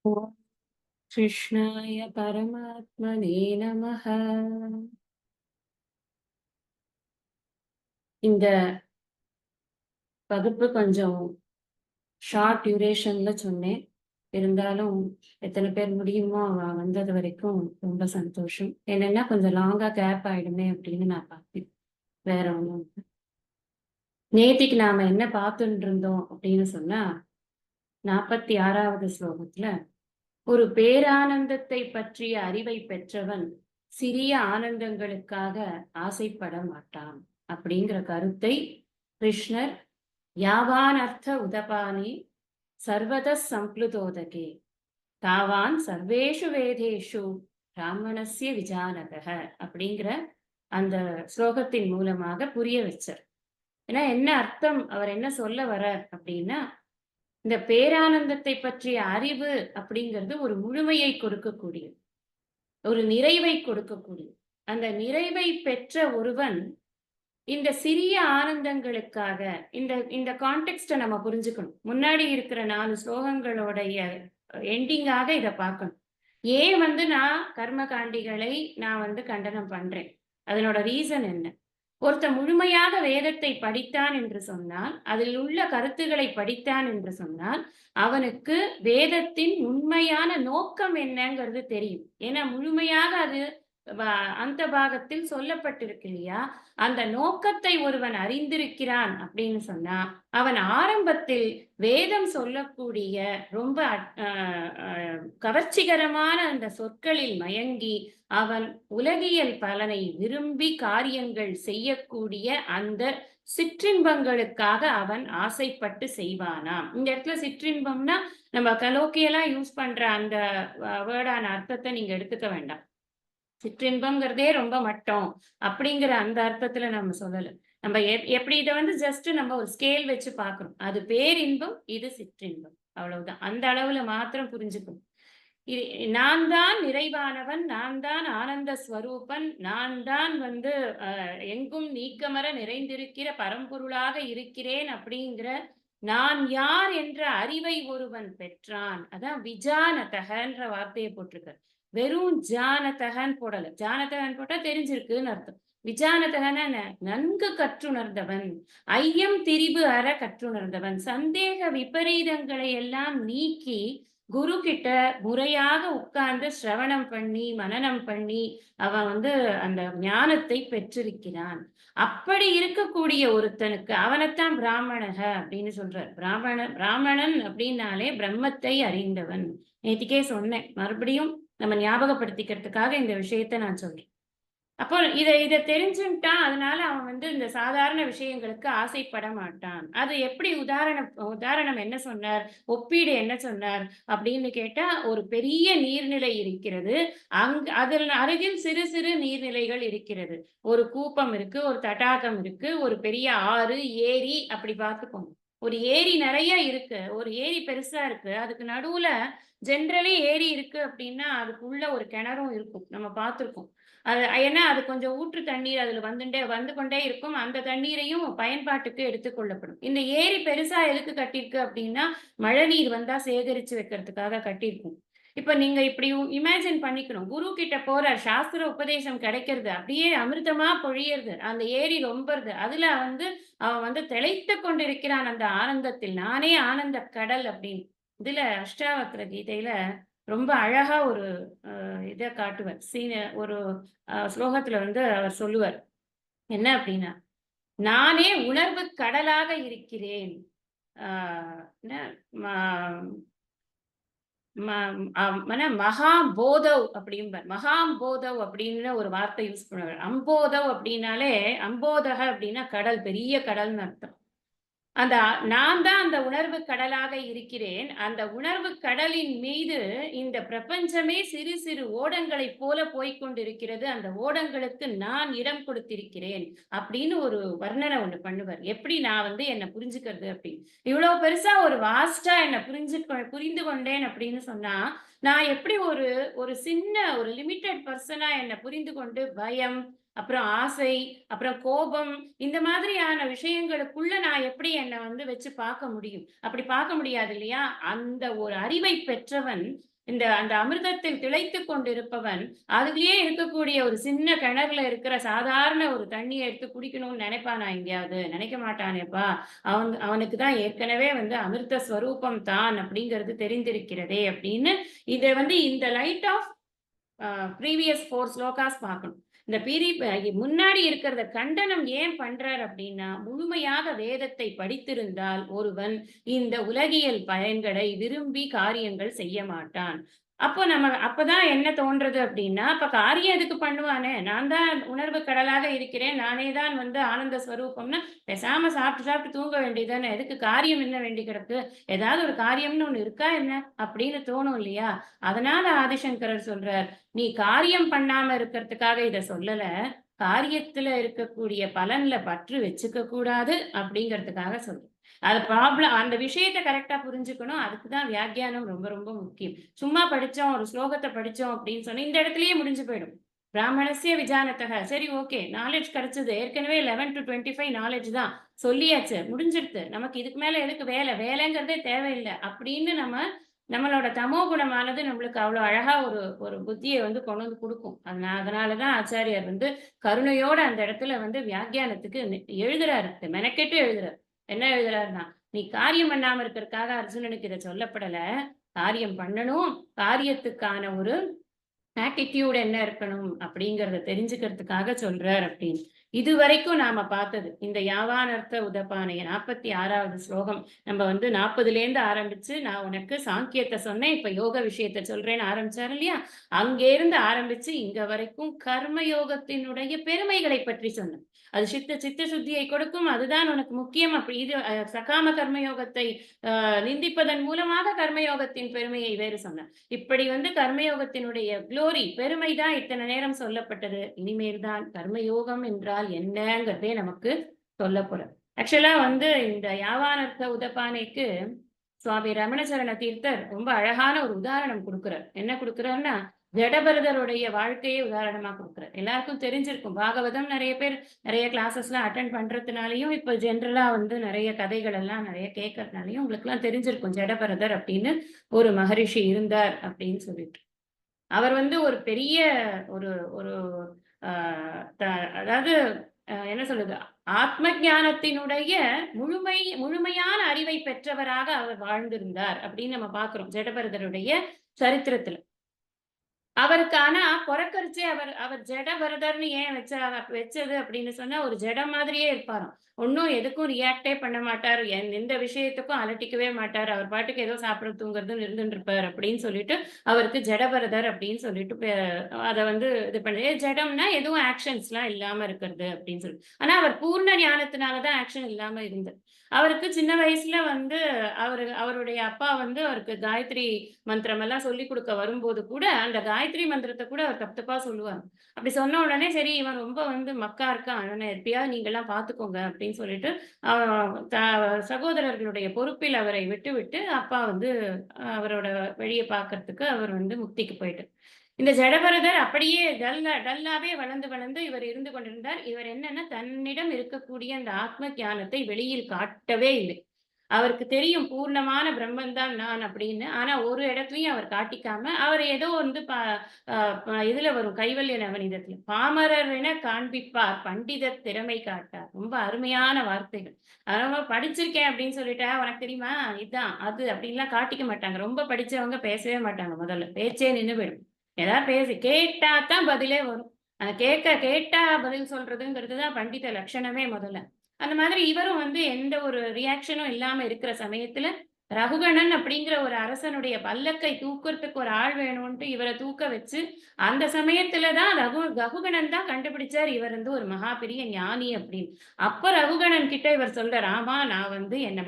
ஓம் கிருஷ்ணாய பரமாத்மனே நமः. இந்த வகுப்பு கொஞ்சம் ஷார்ட் டியூரேஷன்ல சொன்னேன். இருந்தாலும் எத்தனை பேர் முடியுமோ வந்தது வரைக்கும் ரொம்ப சந்தோஷம். என்னன்னா கொஞ்சம் லாங்கா கேப் ஆயிடுமே அப்படின்னு நான் பார்த்தேன். வேற ஒண்ணும் இல்ல. நேத்திக்கு நாம என்ன பார்த்துட்டு இருந்தோம் அப்படின்னு சொன்னா 46வது ஸ்லோகத்துல ஒரு பேரானந்தத்தை பற்றிய அறிவை பெற்றவன் சிறிய ஆனந்தங்களுக்காக ஆசைப்பட மாட்டான் அப்படிங்கிற கருத்தை கிருஷ்ணர் யாவான் அர்த்த உதபானி சர்வத சம்ப்ளுதோதகே தாவான் சர்வேஷு வேதேஷு பிராமணஸ்ய விஜானதக அப்படிங்கிற அந்த ஸ்லோகத்தின் மூலமாக புரிய வச்சார். ஏன்னா என்ன அர்த்தம், அவர் என்ன சொல்ல வர்றார் அப்படின்னா, இந்த பேரானந்தத்தை பற்றிய அறிவு அப்படிங்கிறது ஒரு முழுமையை கொடுக்கக்கூடியது, ஒரு நிறைவை கொடுக்கக்கூடியது. அந்த நிறைவை பெற்ற ஒருவன் இந்த சிறிய ஆனந்தங்களுக்காக இந்த இந்த கான்டெக்ஸ்ட நம்ம புரிஞ்சுக்கணும். முன்னாடி இருக்கிற 4 ஸ்லோகங்களுடைய எண்டிங்காக இத பார்க்கணும். ஏன் நான் கர்மகாண்டிகளை நான் கண்டனம் பண்றேன்? அதனோட ரீசன் என்ன? ஒருத்தன் முழுமையாக வேதத்தை படித்தான் என்று சொன்னால், அதில் உள்ள கருத்துக்களை படித்தான் என்று சொன்னால், அவனுக்கு வேதத்தின் உண்மையான நோக்கம் என்னங்கிறது தெரியும். ஏன்னா முழுமையாக அது அந்த பாகத்தில் சொல்லப்பட்டிருக்கு இல்லையா? அந்த நோக்கத்தை ஒருவன் அறிந்திருக்கிறான் அப்படின்னு சொன்னா, அவன் ஆரம்பத்தில் வேதம் சொல்லக்கூடிய ரொம்ப கவர்ச்சிகரமான அந்த சொற்களில் மயங்கி, அவன் உலகியல் பலனை விரும்பி காரியங்கள் செய்யக்கூடிய அந்த சிற்றின்பங்களுக்காக அவன் ஆசைப்பட்டு செய்வானாம். இந்த இடத்துல சிற்றின்பம்னா, நம்ம கலோக்கியலா யூஸ் பண்ற அந்த வேர்டான அர்த்தத்தை நீங்க எடுத்துக்க வேண்டாம். சிற்றின்பம்ங்கிறதே ரொம்ப மட்டம் அப்படிங்கிற அந்த அர்த்தத்துல நம்ம சொல்லல. நம்ம எப்படி இத ஜஸ்ட் நம்ம ஒரு ஸ்கேல் வச்சு பார்க்கிறோம். அது பேரின்பம், இது சிற்றின்பம். அவ்வளவுதான். அந்த அளவுல மாத்திரம் புரிஞ்சுக்கணும். இது நான் தான் நிறைவானவன், நான் தான் ஆனந்த ஸ்வரூபன், நான் தான் எங்கும் நீக்கமற நிறைந்திருக்கிற பரம்பொருளாக இருக்கிறேன் அப்படிங்கிற நான் யார் என்ற அறிவை ஒருவன் பெற்றான். அதான் விஜானதகன்ற வார்த்தையை போட்டிருக்க. வெறும் ஜானதகன் போடல. ஜானதகன் போட்டா தெரிஞ்சிருக்குன்னு அர்த்தம். விஜானதகன நன்கு கற்றுணர்ந்தவன், ஐயம் திரிபு அற கற்றுணர்ந்தவன், சந்தேக விபரீதங்களை எல்லாம் நீக்கி குரு கிட்ட முறையாக உட்கார்ந்து சிரவணம் பண்ணி மனனம் பண்ணி அவன் அந்த ஞானத்தை பெற்றிருக்கிறான். அப்படி இருக்கக்கூடிய ஒருத்தனுக்கு அவனைத்தான் பிராமணக அப்படின்னு சொல்றார். பிராமணன் அப்படின்னாலே பிரம்மத்தை அறிந்தவன். நேத்திக்கே சொன்னேன், மறுபடியும் நம்ம ஞாபகப்படுத்திக்கிறதுக்காக இந்த விஷயத்த நான் சொல்றேன். அப்போ இத இத தெரிஞ்சுட்டான். அதனால அவன் இந்த சாதாரண விஷயங்களுக்கு ஆசைப்பட மாட்டான். அது எப்படி உதாரணம் என்ன சொன்னார்? ஒப்பீடு என்ன சொன்னார்? அப்படின்னு கேட்டா, ஒரு பெரிய நீர்நிலை இருக்கிறது. அதில் அருகில் சிறு சிறு நீர்நிலைகள் இருக்கிறது. ஒரு கூப்பம் இருக்கு, ஒரு தடாகம் இருக்கு, ஒரு பெரிய ஆறு, ஏரி அப்படி பார்த்துக்கோங்க. ஒரு ஏரி நெறைய இருக்கு. ஒரு ஏரி பெருசா இருக்கு. அதுக்கு நடுவுல ஜெனரலி ஏரி இருக்கு அப்படின்னா, அதுக்குள்ள ஒரு கிணறும் இருக்கும். நம்ம பார்த்திருக்கோம். ஏன்னா அது கொஞ்சம் ஊற்று தண்ணீர் அதுல வந்து கொண்டே இருக்கும். அந்த தண்ணீரையும் பயன்பாட்டுக்கு எடுத்துக் கொள்ளப்படும். இந்த ஏரி பெருசா எதுக்கு கட்டியிருக்கு அப்படின்னா, மழை நீர் வந்தா சேகரிச்சு வைக்கிறதுக்காக கட்டியிருக்கும். இப்ப நீங்க இப்படி இமேஜின் பண்ணிக்கணும். குரு கிட்ட போறார். சாஸ்திர உபதேசம் கிடைக்கிறது. அப்படியே அமிர்தமா பொழியறது. அந்த ஏரி ரொம்பறது. அதுல அவன் திளைத்துக் கொண்டிருக்கிறான் அந்த ஆனந்தத்தில். நானே ஆனந்த கடல் அப்படின்னு. இதுல அஷ்டாவக்ர கீதையில ரொம்ப அழகா ஒரு இத காட்டுவார். ஒரு ஸ்லோகத்துல அவர் சொல்லுவார். என்ன அப்படின்னா, "நானே உணர்வு கடலாக இருக்கிறேன்." ஆ என்ன ம ம மகாபோதவ் அப்படிம்பார். மகாம்போதவ் அப்படின்னு ஒரு வார்த்தை யூஸ் பண்ணுவார். அம்போதவ் அப்படின்னாலே, அம்போதக அப்படின்னா கடல், பெரிய கடல்னு அர்த்தம். அந்த நான் தான் அந்த உணர்வு கடலாக இருக்கிறேன். அந்த உணர்வு கடலின் மீது இந்த பிரபஞ்சமே சிறு சிறு ஓடங்களைப் போல போய்க் கொண்டிருக்கிறது. அந்த ஓடங்களுக்கு நான் இடம் கொடுத்திருக்கிறேன். அப்படின்னு ஒரு வர்ணனை ஒண்ணு பண்ணுவார். எப்படி நான் என்ன புரிஞ்சுக்கிறது அப்படின்னு. இவ்வளவு பெருசா ஒரு வாஸ்ட்டா என்ன புரிந்து கொண்டேன் அப்படின்னு சொன்னா, நான் எப்படி ஒரு ஒரு சின்ன ஒரு லிமிட்டட் பெர்சனா என்ன புரிந்து கொண்டு பயம், அப்புறம் ஆசை, அப்புறம் கோபம் இந்த மாதிரியான விஷயங்களுக்குள்ள நான் எப்படி என்ன வச்சு பார்க்க முடியும்? அப்படி பார்க்க முடியாது இல்லையா? அந்த ஒரு அறிவை பெற்றவன், அந்த அமிர்தத்தில் திளைத்துக் கொண்டிருப்பவன், அதிலேயே இருக்கக்கூடிய ஒரு சின்ன கிணறுல இருக்கிற சாதாரண ஒரு தண்ணீய எடுத்து குடிக்கணும்னு நினைப்பானா எங்கேயாவது? நினைக்க மாட்டானேப்பா! அவனுக்கு தான் ஏற்கனவே அமிர்த ஸ்வரூபம் தான் அப்படிங்கிறது தெரிந்திருக்கிறதே அப்படின்னு, இத இந்த லைட் ஆஃப் ப்ரீவியஸ் 4 ஸ்லோகாஸ் பார்க்கணும். இந்த முன்னாடி இருக்கிறத கண்டனம் ஏன் பண்றார் அப்படின்னா, முழுமையாக வேதத்தை படித்திருந்தால் ஒருவன் இந்த உலகியல் பயன்களை விரும்பி காரியங்கள் செய்ய மாட்டான். அப்பதான் என்ன தோன்றது அப்படின்னா, அப்ப காரியம் எதுக்கு பண்ணுவானே? நான் தான் உணர்வு கடலாக இருக்கிறேன். நானே தான் ஆனந்த ஸ்வரூபம்னா, பேசாம சாப்பிட்டு சாப்பிட்டு தூங்க வேண்டியது தானே. எதுக்கு காரியம் என்ன வேண்டி கிடக்கு? ஏதாவது ஒரு காரியம்னு ஒண்ணு இருக்கா என்ன? அப்படின்னு தோணும் இல்லையா? அதனால ஆதிசங்கரர் சொல்றார், "நீ காரியம் பண்ணாம இருக்கிறதுக்காக இத சொல்லல. காரியத்துல இருக்கக்கூடிய பலன்ல பற்று வச்சுக்க கூடாது அப்படிங்கிறதுக்காக சொல்றேன்." அது அந்த விஷயத்த கரெக்ட்டா புரிஞ்சுக்கணும். அதுக்கு தான் வியாக்கியானம் ரொம்ப ரொம்ப முக்கியம். சும்மா படிச்சோம், ஒரு ஸ்லோகத்த படிச்சோம் அப்படின்னு சொன்னா, இந்த இடத்திலேயே முடிஞ்சு போயிடும். பிராமணஸ்ய விஜானதக. சரி ஓகே. நாலேட்ஜ் கிடைச்சது. ஏற்கனவே 11 to 25 நாலேட்ஜ் தான். சொல்லியாச்சு. முடிஞ்சிடுத்து. நமக்கு இதுக்கு மேல எதுக்கு வேலை? வேலைங்கிறதே தேவையில்ல. அப்படின்னு நம்மளோட தமோ குணமானது நம்மளுக்கு அவ்வளோ அழகா ஒரு ஒரு புத்திய கொண்டு குடுக்கும். அதனால தான் ஆச்சாரியார் கருணையோட அந்த இடத்துல வியாக்கியானத்துக்கு எழுதுறாரு. மெனக்கெட்டு எழுதுறாரு. என்ன எழுதுறாருன்னா, "நீ காரியம் பண்ணாம இருக்கிறதுக்காக அர்ஜுனனுக்கு இத சொல்லப்படல. காரியம் பண்ணணும். காரியத்துக்கான ஒரு ஆட்டிட்யூட் என்ன இருக்கணும் அப்படிங்கிறத தெரிஞ்சுக்கிறதுக்காக சொல்றார்" அப்படின்னு. இதுவரைக்கும் நாம பார்த்தது இந்த யாவானர்த்த உதபானைய 46வது ஸ்லோகம். நம்ம 40லேருந்து ஆரம்பிச்சு, நான் உனக்கு சாங்கியத்த சொன்னேன். இப்ப யோக விஷயத்த சொல்றேன்னு ஆரம்பிச்சாரு இல்லையா? அங்கேருந்து ஆரம்பிச்சு இங்க வரைக்கும் கர்ம யோகத்தினுடைய பெருமைகளை பற்றி சொன்னேன். அது சித்த சுத்தியை கொடுக்கும். அதுதான் உனக்கு முக்கியம். அப்படி இது சகாம கர்மயோகத்தை நிந்திப்பதன் மூலமாக கர்மயோகத்தின் பெருமையை வேறு சொன்னேன். இப்படி கர்மயோகத்தினுடைய குளோரி, பெருமை தான் இத்தனை நேரம் சொல்லப்பட்டது. இனிமேல் தான் கர்மயோகம் என்றால் என்னங்கிறதே நமக்கு சொல்லப்போறார். ஆக்சுவலா இந்த யாவானர்த்த உதபானைக்கு சுவாமி ரமணசரண தீர்த்தர் ரொம்ப அழகான ஒரு உதாரணம் குடுக்குறார். என்ன குடுக்குறாருன்னா, ஜடபரதருடைய வாழ்க்கையை உதாரணமா குடுக்குறார். எல்லாருக்கும் தெரிஞ்சிருக்கும். பாகவதம் நெறைய பேர் நெறைய கிளாஸஸ்லாம் அட்டெண்ட் பண்றதுனாலயும், இப்ப ஜெனரலா நெறைய கதைகள் எல்லாம் நெறைய கேட்கறதுனாலயும் உங்களுக்கெல்லாம் தெரிஞ்சிருக்கும். ஜடபரதர் அப்படின்னு ஒரு மகரிஷி இருந்தார் அப்படின்னு சொல்லிட்டு. அவர் ஒரு பெரிய ஒரு ஒரு அ த அதாவது என்ன சொல்றது? ஆத்ம ஞானத்தினுடைய முழுமையான அறிவை பெற்றவராக அவர் வாழ்ந்திருந்தார் அப்படின்னு நம்ம பார்க்கிறோம். ஜடபரதருடைய சரித்திரத்துல. அவருக்கு ஆனா பொறக்கரிச்சே அவர் அவர் ஜடபரதர்ன்னு ஏன் வச்சது அப்படின்னு சொன்னா, ஒரு ஜடம் மாதிரியே இருப்பாராம். ஒண்ணும் எதுக்கும் ரியாக்ட்டே பண்ண மாட்டார். எந்த விஷயத்துக்கும் அலட்டிக்கவே மாட்டார். அவர் பாட்டுக்கு ஏதோ சாப்பிடுறது, தூங்குறதுன்னு இருந்துட்டு இருப்பார் அப்படின்னு சொல்லிட்டு, அவருக்கு ஜடபரதர் அப்படின்னு சொல்லிட்டு அத இது பண்ணி ஜடம்னா எதுவும் ஆக்ஷன்ஸ்லாம் இல்லாம இருக்கிறது அப்படின்னு சொல்லி. ஆனா அவர் பூர்ண ஞானத்தினால தான் ஆக்ஷன் இல்லாம இருந்தார். அவருக்கு சின்ன வயசுல அவருடைய அப்பா அவருக்கு காயத்ரி மந்திரம் எல்லாம் சொல்லிக் கொடுக்க வரும்போது கூட, அந்த காயத்ரி மந்திரத்த கூட அவர் தப்பு தப்பா சொல்லுவாரு. அப்படி சொன்ன உடனே, சரி இவன் ரொம்ப மக்கா இருக்கான். இவன எப்படியாவது நீங்கலாம் பார்த்துக்கோங்க அப்படின்னு சொல்லிட்டு, அ த சகோதரர்களுடைய பொறுப்பில் அவரை விட்டுவிட்டு, அப்பா அவரோட வழிய பார்க்கறதுக்கு அவர் முக்திக்கு போயிட்டார். இந்த ஜடபரதர் அப்படியே டல்லாவே வளர்ந்து வளர்ந்து இவர் இருந்து கொண்டிருந்தார். இவர் என்னன்னா, தன்னிடம் இருக்கக்கூடிய அந்த ஆத்ம ஞானத்தை வெளியில் காட்டவே இல்லை. அவருக்கு தெரியும் பூர்ணமான பிரம்மன் தான் நான் அப்படின்னு. ஆனா ஒரு இடத்துலயும் அவர் காட்டிக்காம, அவர் ஏதோ ப அ ப இதுல வரும் கைவல்ய நவநீதத்துல. "பாமரர் என காண்பிப்பார் பண்டிதர் திறமை காட்டார்." ரொம்ப அருமையான வார்த்தைகள். அதனால படிச்சிருக்கேன் அப்படின்னு சொல்லிட்டா, "உனக்கு தெரியுமா? இதான், அது" அப்படின்லாம் காட்டிக்க மாட்டாங்க. ரொம்ப படிச்சவங்க பேசவே மாட்டாங்க முதல்ல. பேச்சே நின்னு போயிடும். ஏதாவது கேட்டா தான் பதிலே வரும். அந்த கேட்டா பதில் சொல்றதுங்கிறது தான் பண்டித லட்சணமே முதல்ல. அந்த மாதிரி இவரும் எந்த ஒரு ரியாக்ஷனும் இல்லாம இருக்கிற சமயத்துல, ரகுகணன் அப்படிங்கிற ஒரு அரசனுடைய பல்லக்கை தூக்குறதுக்கு ஒரு ஆள் வேணும்ன்ட்டு இவர தூக்க வச்சு, அந்த சமயத்துல தான் ரகுகணன் தான் கண்டுபிடிச்சார் இவர் ஒரு மகா பெரிய ஞானி அப்படின்னு. அப்ப ரகுகணன் கிட்ட இவர் சொல்றார், "ஆமா நான் என்ன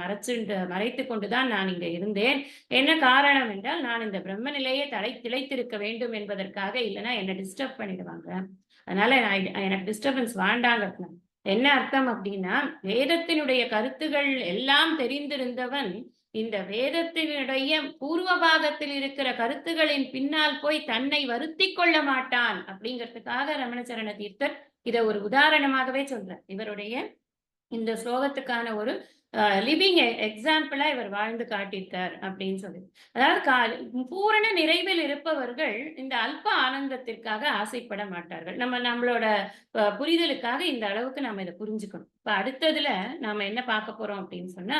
மறைத்துக் கொண்டு தான் நான் இங்க இருந்தேன். என்ன காரணம் என்றால், நான் இந்த பிரம்ம நிலையே திளைத்திருக்க வேண்டும் என்பதற்காக, இல்லன்னா என்ன டிஸ்டர்ப் பண்ணிடுவாங்க. அதனால எனக்கு டிஸ்டர்பன்ஸ் வேண்டாங்கிறதுனால." என்ன அர்த்தம் அப்படின்னா, வேதத்தினுடைய கருத்துகள் எல்லாம் தெரிந்திருந்தவன், இந்த வேதத்தினுடைய பூர்வ பாகத்தில் இருக்கிற கருத்துகளின் பின்னால் போய் தன்னை வருத்திக் கொள்ள மாட்டான் அப்படிங்கிறதுக்காக ரமணசரண தீர்த்தர் இத ஒரு உதாரணமாகவே சொல்றார். இவருடைய இந்த ஸ்லோகத்துக்கான ஒரு லிவிங் எக்ஸாம்பிளா இவர் வாழ்ந்து காட்டியிருக்கார் அப்படின்னு சொல்லி. அதாவது பூரண நிறைவில் இருப்பவர்கள் இந்த அல்ப ஆனந்தத்திற்காக ஆசைப்பட மாட்டார்கள். நம்மளோட புரிதலுக்காக இந்த அளவுக்கு நம்ம இதை புரிஞ்சுக்கணும். இப்ப அடுத்ததுல நாம என்ன பார்க்க போறோம் அப்படின்னு சொன்னா,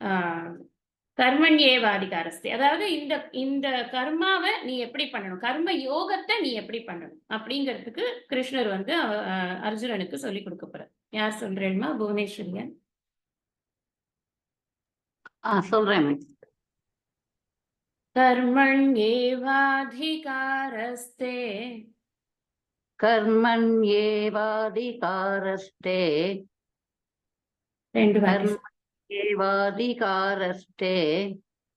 ஆஹ் கர்மண்யேவாதிகாரஸ்தே, அதாவது இந்த இந்த கர்மாவை நீ எப்படி பண்ணணும், கர்ம யோகத்தை நீ எப்படி பண்ணணும் அப்படிங்கிறதுக்கு கிருஷ்ணர் வந்து அர்ஜுனனுக்கு சொல்லி கொடுக்க போறார். யார் சொல்றேன்மா? புவனேஸ்வரியன். சொல்றேன். கர்மண்யேவாதிகாரஸ்தே கர்மண்யேவாதிகாரஸ்தே கர்மண்யேவாதிகாரஸ்தே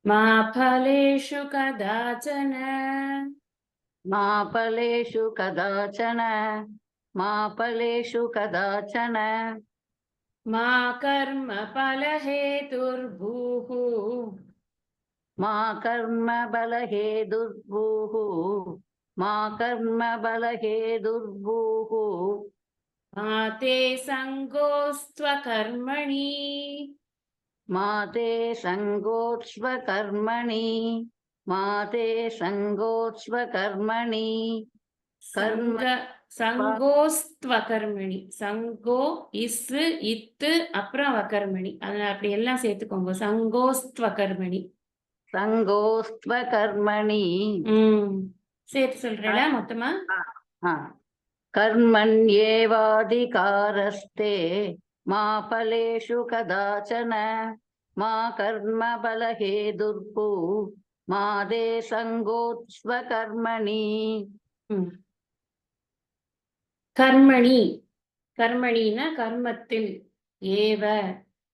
மா பலேஷு கதாச்சன மா பலேஷு கதாச்சன மா பலேஷு கதாச்சன மா கர்ம பலஹேதுர்பூஹு மா கர்ம பலஹேதுர்பூஹு மா கர்ம பலஹேதுர்பூஹு மா தே சங்கோஸ்த்வகர்மணி மா தே சங்கோத்ஸ்வகர்மணி மா தே சங்கோத்ஸ்வகர்மணி சங்கோஸ்த்வகர்மணி. சங்கோ இஸ்ஸு இத்து அப்புறம் வகர்மணி, அதனால அப்படி எல்லாம் சேர்த்துக்கோங்க. சங்கோஸ்த்வகர்மணி சங்கோஸ்த்வகர்மணி. சேர்த்து சொல்றல மொத்தமா. கர்மண்யேவாதிகாரஸ்தே மா பலேஷு கதாச்சன மா கர்ம பலஹேதுர்பூ மா தே சங்கோத்ஸ்வகர்மணி. கர்மணி, கர்மணினா கர்மத்தில், ஏவ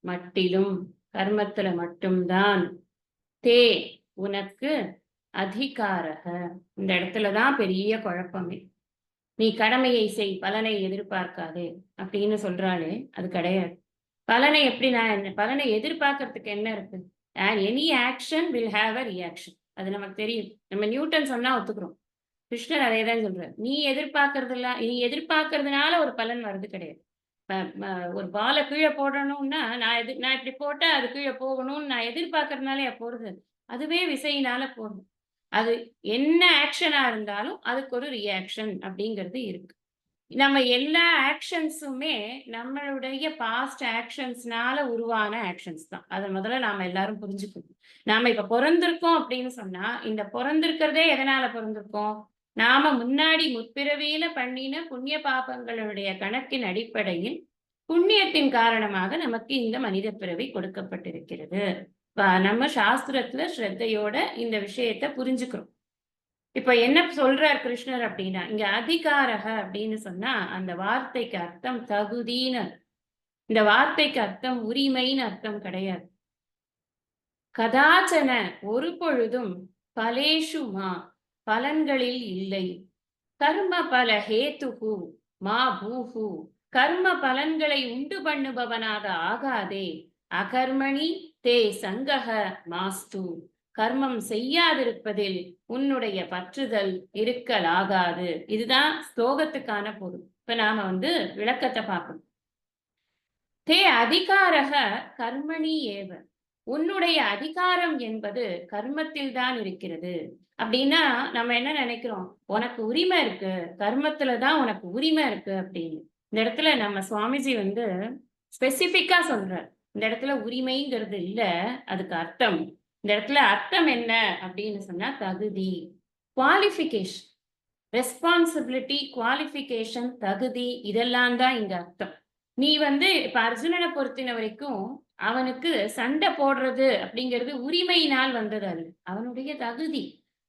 மட்டிலும், கர்மத்துல மட்டும்தான், தே உனக்கு, அதிகாரக, இந்த இடத்துலதான் பெரிய குழப்பமே. நீ கடமையை செய், பலனை எதிர்பார்க்காதே அப்படின்னு சொல்றாளே, அது கிடையாது. பலனை எப்படி பலனை எதிர்பார்க்கறதுக்கு என்ன இருக்கு? Any action will have a reaction, அது நமக்கு தெரியும். நம்ம நியூட்டன் சொன்னா ஒத்துக்கிறோம். கிருஷ்ணர் அதே தான் சொல்றாரு. நீ எதிர்பார்க்கறதுனால ஒரு பலன் வர்றது கிடையாது. ஒரு பாலை கீழே போடணும்னா நான் இப்படி போட்டா அது கீழே போகணும்னு நான் எதிர்பார்க்கறதுனால போறது, அதுவே விசையினால போகணும். அது என்ன ஆக்ஷனா இருந்தாலும் அதுக்கு ஒரு ரியாக்ஷன் அப்படிங்கிறது இருக்கு. நம்ம எல்லா ஆக்ஷன்ஸுமே நம்மளுடைய பாஸ்ட் ஆக்ஷன்ஸ்னால உருவான ஆக்ஷன்ஸ் தான். அதை முதல்ல நாம எல்லாரும் புரிஞ்சுக்கணும். நாம இப்ப பிறந்திருக்கோம் அப்படின்னு சொன்னா, இந்த பிறந்திருக்கிறதே எதனால பிறந்திருக்கோம்? நாம முன்னாடி முற்பிறவியில பண்ணின புண்ணிய பாபங்களுடைய கணக்கின் அடிப்படையில் புண்ணியத்தின் காரணமாக நமக்கு இந்த மனித பிறவி கொடுக்கப்பட்டிருக்கிறது. நம்ம சாஸ்திரத்துல ஸ்ரத்தையோட இந்த விஷயத்த புரிஞ்சுக்கிறோம். இப்ப என்ன சொல்றார் கிருஷ்ணர் அப்படின்னா, இங்க அதிகாரக அப்படின்னு சொன்னா அந்த வார்த்தைக்கு அர்த்தம் தகுதின்னு. இந்த வார்த்தைக்கு அர்த்தம் உரிமைன்னு அர்த்தம் கிடையாது. கதாச்சன ஒரு பொழுதும், பலேஷுமா பலன்களில் இல்லை, கர்ம பல ஹேத்துகு மா பூஹு கர்ம பலன்களை உண்டு பண்ணுபவனாக ஆகாதே, அகர்மணி தே சங்கக மாஸ்து கர்மம் செய்யாதிருப்பதில் உன்னுடைய பற்றுதல் இருக்கலாகாது. இதுதான் ஸ்லோகத்துக்கான பொருள். இப்ப நாம விளக்கத்தை பார்க்கணும். தே அதிகாரக கர்மணி ஏவ, உன்னுடைய அதிகாரம் என்பது கர்மத்தில் தான் இருக்கிறது. அப்படின்னா நம்ம என்ன நினைக்கிறோம், உனக்கு உரிமை இருக்கு, கர்மத்துலதான் உனக்கு உரிமை இருக்கு அப்படின்னு. இந்த இடத்துல நம்ம சுவாமிஜி ஸ்பெசிபிக்கா சொல்றார். இந்த இடத்துல உரிமைங்கிறது இல்ல, அதுக்கு அர்த்தம். இந்த இடத்துல அர்த்தம் என்ன அப்படின்னு சொன்னா, தகுதி, குவாலிஃபிகேஷன், ரெஸ்பான்சிபிலிட்டி, குவாலிஃபிகேஷன், தகுதி, இதெல்லாம் தான் இங்க அர்த்தம். நீ இப்ப அர்ஜுனனை பொறுத்தின வரைக்கும் அவனுக்கு சண்டை போடுறது அப்படிங்கிறது உரிமையினால் வந்தது, அது அவனுடைய தகுதி.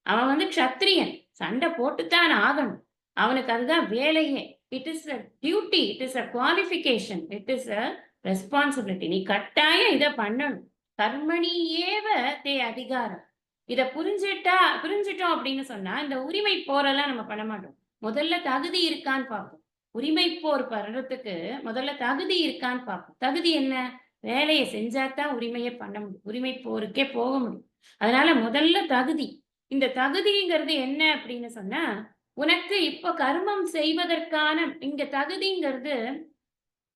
அவன் க்ஷத்ரியன், சண்டை போட்டுத்தான் ஆகணும், அவனுக்கு அதுதான் வேலையே. It is a duty, it is a qualification, it is a responsibility. நீ கட்டாயம் இதை பண்ணணும். கர்மணியேவ தே அதிகாரம். இத புரிஞ்சிட்டோம் அப்படின்னு சொன்னா இந்த உரிமை போரெல்லாம் நம்ம பண்ண மாட்டோம். முதல்ல தகுதி இருக்கான்னு பார்ப்போம். உரிமை போர் பண்றதுக்கு முதல்ல தகுதி இருக்கான்னு பார்ப்போம். தகுதி என்ன? வேலையை செஞ்சாதான் உரிமையை பண்ண முடியும், உரிமை போருக்கே போக முடியும். அதனால முதல்ல தகுதி. இந்த தகுதிங்கிறது என்ன அப்படின்னு சொன்னா, உனக்கு இப்ப கர்மம் செய்வதற்கான இங்க தகுதிங்கிறது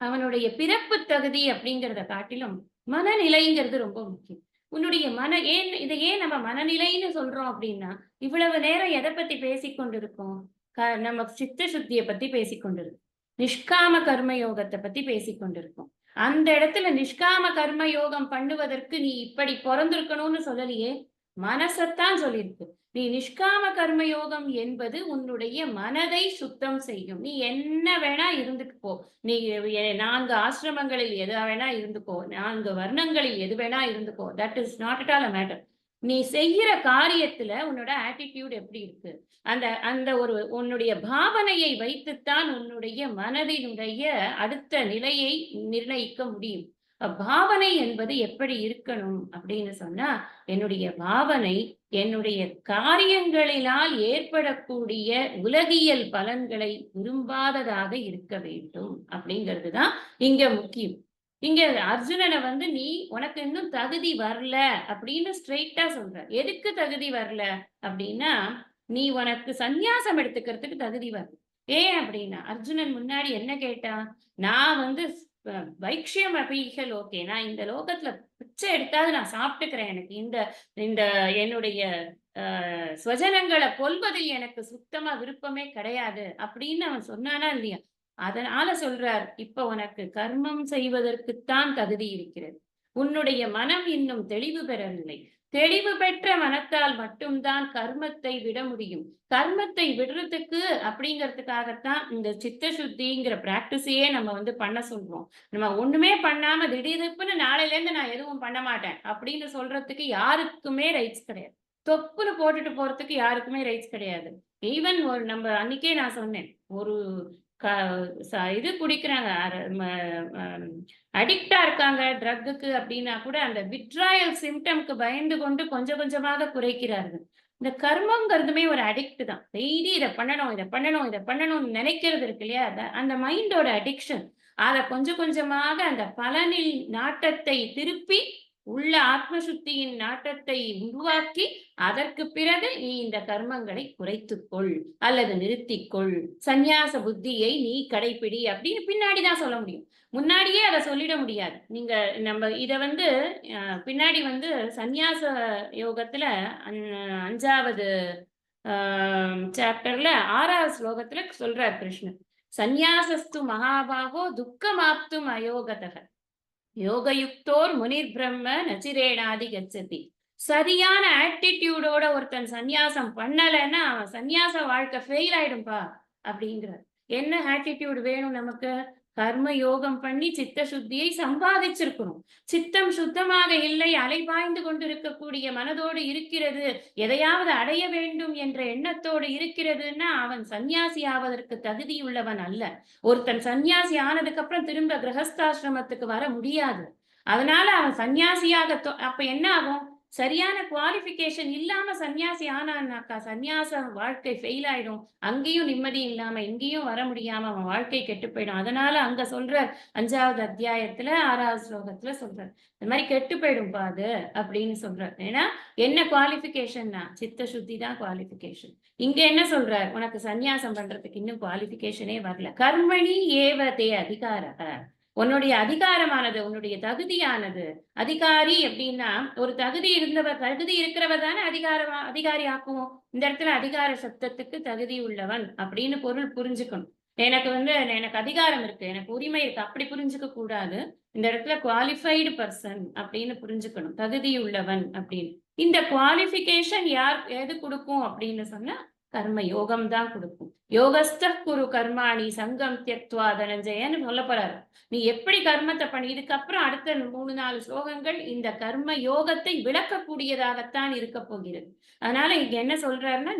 அவனுடைய பிறப்பு தகுதி அப்படிங்கிறத காட்டிலும் மனநிலைங்கிறது ரொம்ப முக்கியம். உன்னுடைய இதை ஏன் நம்ம மனநிலைன்னு சொல்றோம் அப்படின்னா, இவ்வளவு நேரம் எத பத்தி பேசிக் கொண்டிருக்கோம்? நம்ம சித்த சுத்திய பத்தி பேசிக் கொண்டிருக்கோம். நிஷ்காம கர்ம யோகத்த பத்தி பேசிக் கொண்டிருக்கோம். அந்த இடத்துல நிஷ்காம கர்ம யோகம் பண்ணுவதற்கு நீ இப்படி பொறந்திருக்கணும்னு சொல்லலையே. மனசத்தான் சொல்லியிருக்கு. நீ நிஷ்காம கர்ம யோகம் என்பது உன்னுடைய மனதை சுத்தம் செய்யும். நீ என்ன வேணா இருந்துட்டு போ. நீ 4 ஆசிரமங்களில் எது வேணா இருந்துக்கோ. 4 வர்ணங்களில் எது வேணா இருந்துக்கோ. That is not at all a matter. நீ செய்யற காரியத்துல உன்னோட ஆட்டிட்யூட் எப்படி இருக்கு? அந்த அந்த ஒரு உன்னுடைய பாவனையை வைத்துத்தான் உன்னுடைய மனதினுடைய அடுத்த நிலையை நிர்ணயிக்க முடியும். பாவனை என்பது எப்படி இருக்கணும் அப்படின்னு சொன்னா, என்னுடைய பாவனை என்னுடைய காரியங்களினால் ஏற்படக்கூடிய உலகியல் பலன்களை விரும்பாததாக இருக்க வேண்டும் அப்படிங்கிறது தான் இங்க முக்கியம். இங்க அர்ஜுனனை வந்து நீ உனக்கு இன்னும் தகுதி வரல அப்படின்னு ஸ்ட்ரெயிட்டா சொல்ற. எதுக்கு தகுதி வரல அப்படின்னா, நீ உனக்கு சந்நியாசம் எடுத்துக்கிறதுக்கு தகுதி வரல. ஏன் அப்படின்னா, அர்ஜுனன் முன்னாடி என்ன கேட்டான்? நான் வந்து வைக்ஷ்யம் அபிகள் ஓகே. நான் இந்த லோகத்துல பிச்சை எடுத்தாவது நான் சாப்பிட்டுக்கிறேன். எனக்கு இந்த இந்த என்னுடைய ஸ்வஜனங்களை கொல்வதில் எனக்கு சுத்தமா விருப்பமே கிடையாது அப்படின்னு அவன் சொன்னானா இல்லையா? அதனால சொல்றார், இப்ப உனக்கு கர்மம் செய்வதற்குத்தான் தகுதி இருக்கிறது. உன்னுடைய மனம் இன்னும் தெளிவு பெறவில்லை. தெளிவு பெற்ற மனத்தால் மட்டும்தான் கர்மத்தை விட முடியும். கர்மத்தை விடுறதுக்கு அப்படிங்கிறதுக்காகத்தான் இந்த சித்த சுத்திங்கிற பிராக்டிஸையே நம்ம வந்து பண்ண சொல்றோம். நம்ம ஒண்ணுமே பண்ணாம திடீர்னு நாளையில இருந்து நான் எதுவும் பண்ண மாட்டேன் அப்படின்னு சொல்றதுக்கு யாருக்குமே ரைட்ஸ் கிடையாது. தொப்புன்னு போட்டுட்டு போறதுக்கு யாருக்குமே ரைட்ஸ் கிடையாது. ஈவன் ஒரு நம்ம அன்னைக்கே நான் சொன்னேன். ஒரு க இது குடிக்கிறாங்க. அடிக்ட்டா இருக்காங்க ட்ரக்குக்கு அப்படின்னா கூட அந்த வித்ட்ராயல் சிம்டம்க்கு பயந்து கொண்டு கொஞ்சம் கொஞ்சமாக குறைக்கிறார்கள். இந்த கர்மங்கிறதுமே ஒரு அடிக்ட் தான். டெய்லி இத பண்ணணும், இத பண்ணணும், இத பண்ணணும்னு நினைக்கிறது இருக்கு இல்லையா? அந்த மைண்டோட அடிக்ஷன். அத கொஞ்சம் கொஞ்சமாக அந்த பலனில் நாட்டத்தை திருப்பி உள்ள ஆத்ம சுத்தியின் நாட்டத்தை உருவாக்கி, அதற்கு பிறகு நீ இந்த கர்மங்களை குறைத்துக்கொள் அல்லது நிறுத்திக்கொள். சந்நியாச புத்தியை நீ கடைப்பிடி அப்படின்னு பின்னாடி தான் சொல்ல முடியும். முன்னாடியே அத சொல்லிட முடியாது. நீங்க நம்ம இத வந்து பின்னாடி வந்து சந்நியாச யோகத்துல 5வது சாப்டர்ல 6வது ஸ்லோகத்துல சொல்றார் கிருஷ்ணர். சந்நியாசஸ்து மகாபாகோ துக்கமாப்தும் அயோகதக. யோகயுக்தோர் முனிர் பிரம்ம நச்சிரேணாதி கச்சதி. சரியான ஆட்டிடியூடோட ஒருத்தன் சந்நியாசம் பண்ணலைன்னா அவன் சந்நியாச வாழ்க்கை ஃபெயில் ஆயிடும்பா அப்படிங்கிறார். என்ன ஆட்டிடியூட் வேணும் நமக்கு? கர்ம யோகம் பண்ணி சித்த சுத்தியை சம்பாதிச்சிருக்கணும். சித்தம் சுத்தமாக இல்லை, அலைபாய்ந்து கொண்டிருக்கக்கூடிய மனதோடு இருக்கிறது, எதையாவது அடைய வேண்டும் என்ற எண்ணத்தோடு இருக்கிறதுன்னா அவன் சந்நியாசி ஆவதற்கு தகுதியுள்ளவன் அல்ல. ஒருத்தன் சந்நியாசி ஆனதுக்கு அப்புறம் திரும்ப கிரகஸ்தாசிரமத்துக்கு வர முடியாது. அதனால அவன் சந்நியாசியாக அப்ப என்ன ஆகும்? சரியான குவாலிஃபிகேஷன் இல்லாம சந்நியாசி ஆனான்னாக்கா சந்நியாச வாழ்க்கை ஃபெயில் ஆயிடும். அங்கேயும் நிம்மதி இல்லாம எங்கேயும் வர முடியாம அவன் வாழ்க்கை கெட்டு போயிடும். அதனால அங்க சொல்ற 5வது அத்தியாயத்துல 6வது ஸ்லோகத்துல சொல்றார், இந்த மாதிரி கெட்டு போயிடும்பா அது அப்படின்னு சொல்றார். ஏன்னா என்ன குவாலிஃபிகேஷன்னா சித்த சுத்தி தான் குவாலிஃபிகேஷன். இங்க என்ன சொல்றார்? உனக்கு சந்நியாசம் பண்றதுக்கு இன்னும் குவாலிஃபிகேஷனே வரல. கர்மணி ஏவதே அதிகாரக. உன்னுடைய அதிகாரமானது, உன்னுடைய தகுதியானது. அதிகாரி அப்படின்னா ஒரு தகுதி இருக்கிறவர் தானே அதிகாரி ஆக்குவோம். இந்த இடத்துல அதிகார சப்தத்துக்கு தகுதி உள்ளவன் அப்படின்னு பொருள் புரிஞ்சுக்கணும். எனக்கு அதிகாரம் இருக்கு, எனக்கு உரிமை இருக்கு அப்படி புரிஞ்சுக்க கூடாது. இந்த இடத்துல குவாலிஃபைடு பர்சன் அப்படின்னு புரிஞ்சுக்கணும். தகுதி உள்ளவன் அப்படின்னு. இந்த குவாலிஃபிகேஷன் எது கொடுக்கும் அப்படின்னு சொன்னா கர்ம யோகம் தான் கொடுக்கும். யோகஸ்த குரு கர்மாணி சங்கம் தியக்த்வா தனஞ்சயன்னு சொல்ல போறாரு. நீ எப்படி கர்மத்தை பண்ணி இதுக்கப்புறம் அடுத்த 3-4 ஸ்லோகங்கள் இந்த கர்ம யோகத்தை விளக்கக்கூடியதாகத்தான் இருக்க போகிறது. அதனால இங்க என்ன சொல்றாருன்னா,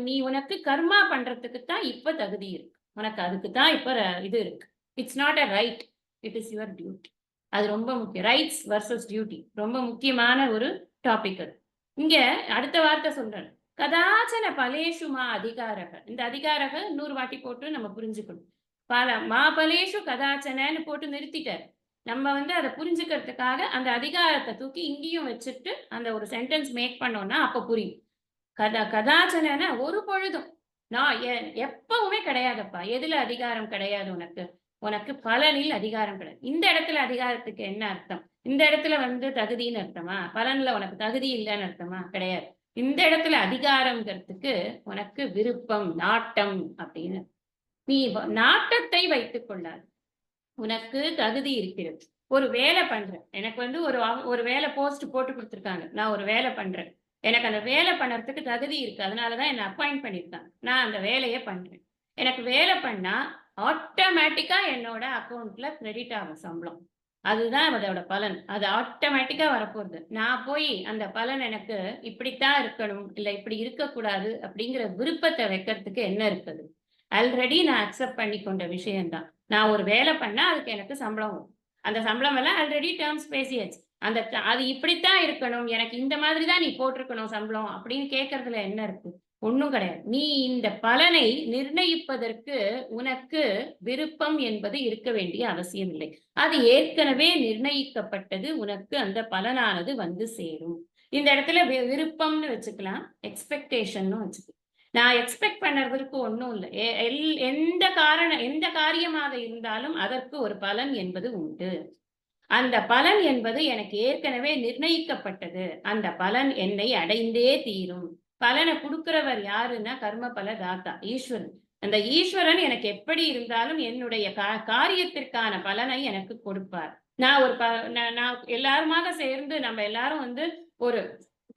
நீ உனக்கு கர்மா பண்றதுக்கு தான் இப்ப தகுதி இருக்கு. உனக்கு அதுக்கு தான் இப்ப இது இருக்கு. It's not a right, it is your duty. அது ரொம்ப முக்கியம். ரைட்ஸ் வர்சஸ் டியூட்டி ரொம்ப முக்கியமான ஒரு டாபிக் அது. இங்க அடுத்த வார்த்தை சொல்றேன், கதாச்சன பலேஷு மா அதிகாரக. இந்த அதிகாரக இன்னொரு வாட்டி போட்டு நம்ம புரிஞ்சுக்கணும். மா பலேஷு கதாச்சனன்னு போட்டு நிறுத்திட்டார். நம்ம அதை புரிஞ்சுக்கிறதுக்காக அந்த அதிகாரத்தை தூக்கி இங்கேயும் வச்சுட்டு அந்த ஒரு சென்டென்ஸ் மேக் பண்ணோம்னா அப்ப புரியும். கதாச்சன ஒரு பொழுதும் நான் எப்பவுமே கிடையாதுப்பா. எதுல அதிகாரம் கிடையாது உனக்கு? உனக்கு பலனில் அதிகாரம் கிடையாது. இந்த இடத்துல அதிகாரத்துக்கு என்ன அர்த்தம்? இந்த இடத்துல வந்து தகுதின்னு அர்த்தமா? பலன்ல உனக்கு தகுதி இல்லைன்னு அர்த்தமா? கிடையாது. இந்த இடத்துல அதிகாரம்ங்கிறதுக்கு உனக்கு விருப்பம், நாட்டம் அப்படின்னு. நீ நாட்டத்தை வைத்துக் கொள்ளாது. உனக்கு தகுதி இருக்கிறது. ஒரு வேலை பண்றேன். எனக்கு வந்து ஒரு வேலை போஸ்ட் போட்டு குடுத்துருக்காங்க. நான் ஒரு வேலை பண்றேன். எனக்கு அந்த வேலை பண்ணறதுக்கு தகுதி இருக்கு. அதனால தான் என்ன அப்பாயிண்ட் பண்ணியிருக்காங்க. நான் அந்த வேலைய பண்றேன். எனக்கு வேலை பண்ணா ஆட்டோமேட்டிக்கா என்னோட அக்கவுண்ட்ல கிரெடிட் ஆகும் சம்பளம். அதுதான் அதோட பலன். அது ஆட்டோமேட்டிக்கா வரப்போறது. நான் போய் அந்த பலன் எனக்கு இப்படித்தான் இருக்கணும், இல்ல இப்படி இருக்கக்கூடாது அப்படிங்கிற விருப்பத்த வைக்கிறதுக்கு என்ன இருக்குது? ஆல்ரெடி நான் அக்செப்ட் பண்ணிக்கொண்ட விஷயம் தான். நான் ஒரு வேலை பண்ணா அதுக்கு எனக்கு சம்பளம் வரும். அந்த சம்பளம் எல்லாம் ஆல்ரெடி டெர்ம்ஸ் பேசியாச்சு. அது இப்படித்தான் இருக்கணும். எனக்கு இந்த மாதிரி தான் நீ போட்டிருக்கணும் சம்பளம் அப்படின்னு கேட்கறதுல என்ன இருக்கு? ஒண்ணும் கிடையாது. நீ இந்த பலனை நிர்ணயிப்பதற்கு உனக்கு விருப்பம் என்பது இருக்க வேண்டிய அவசியம் இல்லை. அது ஏற்கனவே நிர்ணயிக்கப்பட்டது. உனக்கு அந்த பலனானது வந்து சேரும். இந்த இடத்துல விருப்பம்னு வச்சுக்கலாம். எக்ஸ்பெக்டேஷன்னு வச்சுக்கலாம். நான் எக்ஸ்பெக்ட் பண்றதற்கு ஒண்ணும் இல்ல. எந்த காரியமாக இருந்தாலும் அதற்கு ஒரு பலன் என்பது உண்டு. அந்த பலன் என்பது எனக்கு ஏற்கனவே நிர்ணயிக்கப்பட்டது. அந்த பலன் என்னை அடைந்தே தீரும். பலனை குடுக்கிறவர் யாருன்னா கர்ம பல தாத்தா ஈஸ்வரன். அந்த ஈஸ்வரன் எனக்கு எப்படி இருந்தாலும் என்னுடைய காரியத்திற்கான பலனை எனக்கு கொடுப்பார். நான் ஒரு நான் எல்லாருமாக சேர்ந்து நம்ம எல்லாரும் வந்து ஒரு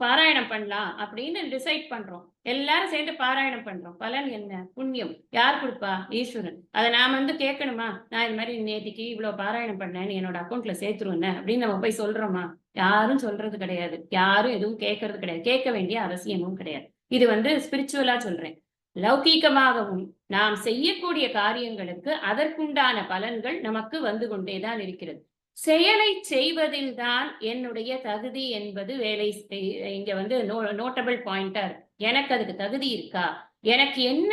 பாராயணம் பண்ணலாம் அப்படின்னு டிசைட் பண்றோம். எல்லாரும் சேர்ந்து பாராயணம் பண்றோம். பலன் என்ன? புண்ணியம். யார் குடுப்பா? ஈஸ்வரன். அத நான் வந்து கேட்கணுமா? நான் இது மாரி நேத்திக்கு இவ்ளோ பாராயணம் பண்ணேன். நீ என்னோட அக்கவுண்ட்ல சேர்த்துருவ அப்படின்னு நம்ம போய் சொல்றோமா? யாரும் சொல்றது கிடையாது. யாரும் எதுவும் கேட்கறது கிடையாது. கேட்க வேண்டிய அவசியமும் கிடையாது. இது வந்து ஸ்பிரிச்சுவலா சொல்றேன். லௌகீகமாகவும் நாம் செய்யக்கூடிய காரியங்களுக்கு அதற்குண்டான பலன்கள் நமக்கு வந்து கொண்டேதான் இருக்கிறது. செயலை செய்வதில் தான் என்னுடைய தகுதி என்பது இங்க வந்து நோட்டபிள் பாயிண்டா இருக்கு. எனக்கு அதுக்கு தகுதி இருக்கா? எனக்கு என்ன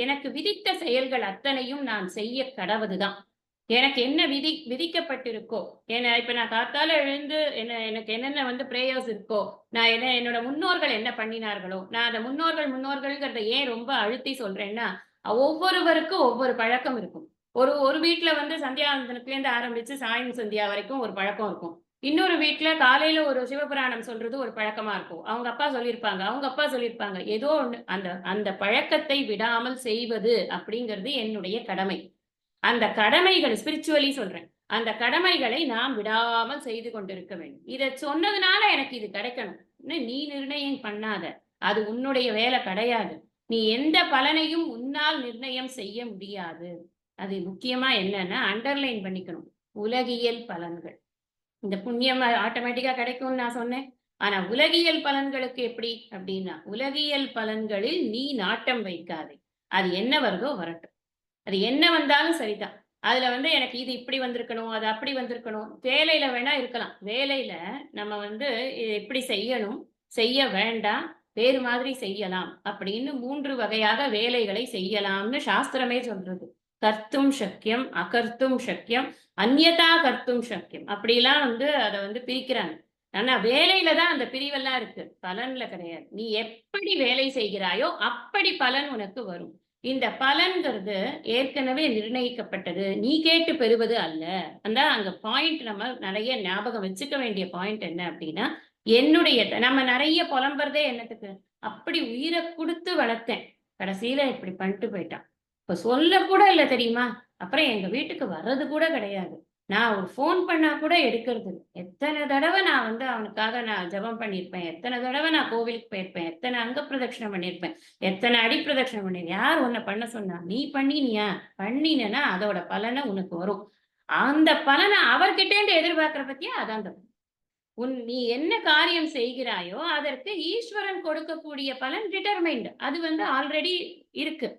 எனக்கு விதித்த செயல்கள் அத்தனையும் நான் செய்ய கடவுதுதான். எனக்கு என்ன விதிக்கப்பட்டிருக்கோ, இப்ப நான் காத்தால எழுந்து எனக்கு என்னென்ன வந்து பிரேயர்ஸ் இருக்கோ, நான் என்னோட முன்னோர்கள் என்ன பண்ணினார்களோ, நான் அந்த முன்னோர்கள்ங்கிறத ஏன் ரொம்ப அழுத்தி சொல்றேன்னா, ஒவ்வொருவருக்கும் ஒவ்வொரு பழக்கம் இருக்கும். ஒரு வீட்ல வந்து சந்தியாவந்தனத்துலேருந்து ஆரம்பிச்சு சாயம் சந்தியா வரைக்கும் ஒரு பழக்கம் இருக்கும். இன்னொரு வீட்ல காலையில ஒரு சிவபுராணம் சொல்றது ஒரு பழக்கமா இருக்கும். அவங்க அப்பா சொல்லியிருப்பாங்க, அவங்க அப்பா சொல்லியிருப்பாங்க. ஏதோ ஒண்ணு அந்த அந்த பழக்கத்தை விடாமல் செய்வது அப்படிங்கிறது என்னுடைய கடமை. அந்த கடமைகள் ஸ்பிரிச்சுவலி சொல்றேன். அந்த கடமைகளை நாம் விடாமல் செய்து கொண்டிருக்க வேண்டும். இத சொன்னதுனால எனக்கு இது கிடைக்கணும். நீ நிர்ணயம் பண்ணாத. அது உன்னுடைய வேலை கிடையாது. நீ எந்த பலனையும் உன்னால் நிர்ணயம் செய்ய முடியாது. அது முக்கியமா என்னன்னா அண்டர்லைன் பண்ணிக்கணும். உலகியல் பலன்கள். இந்த புண்ணியம் ஆட்டோமேட்டிக்கா கிடைக்கும்னு நான் சொன்னேன். ஆனா உலகியல் பலன்களுக்கு எப்படி அப்படின்னா, உலகியல் பலன்களில் நீ நாட்டம் வைக்காதே. அது என்ன வருதோ வரட்டும். அது என்ன வந்தாலும் சரிதான். அதுல வந்து எனக்கு இது இப்படி வந்திருக்கணும், அது அப்படி வந்திருக்கணும். வேலையில வேணா இருக்கலாம். வேலையில நம்ம வந்து எப்படி செய்யணும், செய்ய வேண்டாம், வேறு மாதிரி செய்யலாம் அப்படின்னு 3 வகையாக வேலைகளை செய்யலாம்னு சாஸ்திரமே சொல்றது. கர்த்தும் சக்கியம், அகர்த்தும் சக்கியம், அந்யதா கர்த்தும் சக்கியம். அப்படிலாம் வந்து அத வந்து பிரிக்கிறாங்க. ஆனா வேலையில தான் அந்த பிரிவெல்லாம் இருக்கு. பலன்ல கிடையாது. நீ எப்படி வேலை செய்கிறாயோ அப்படி பலன் உனக்கு வரும். இந்த பலன்கிறது ஏற்கனவே நிர்ணயிக்கப்பட்டது. நீ கேட்டு பெறுவது அல்ல. அங்க பாயிண்ட் நம்ம நிறைய ஞாபகம் வச்சுக்க வேண்டிய பாயிண்ட் என்ன அப்படின்னா, நம்ம நிறைய புலம்புறதே என்னத்துக்கு? அப்படி உயிரை குடுத்து வளர்த்தேன். கடைசியில இப்படி பண்ணிட்டு போயிட்டான். இப்ப சொல்ல கூட இல்ல தெரியுமா? அப்புறம் எங்க வீட்டுக்கு வர்றது கூட கிடையாது. நான் ஒரு ஃபோன் பண்ணா கூட எடுக்கிறது இல்ல. எத்தன தடவ நான் வந்து அவனுக்காக நான் ஜெபம் பண்ணியிருப்பேன். எத்தன தடவ நான் கோவிலுக்கு போயிருப்பேன். எத்தன அங்க பிரதட்சணம் பண்ணியிருப்பேன். எத்தன அடி பிரதட்சணம் பண்ணிருக்கேன். யார் உன்ன பண்ண சொன்னா? நீ பண்ணினியா? பண்ணினேன்னா அதோட பலன உனக்கு வரும். அந்த பலன அவர்கிட்டேருந்து எதிர்பார்க்கிற பத்தியா? அதான் தப்பு. நீ என்ன காரியம் செய்கிறாயோ அதற்கு ஈஸ்வரன் கொடுக்கக்கூடிய பலன் டிட்டர்மைன்ட். அது வந்து ஆல்ரெடி இருக்கு.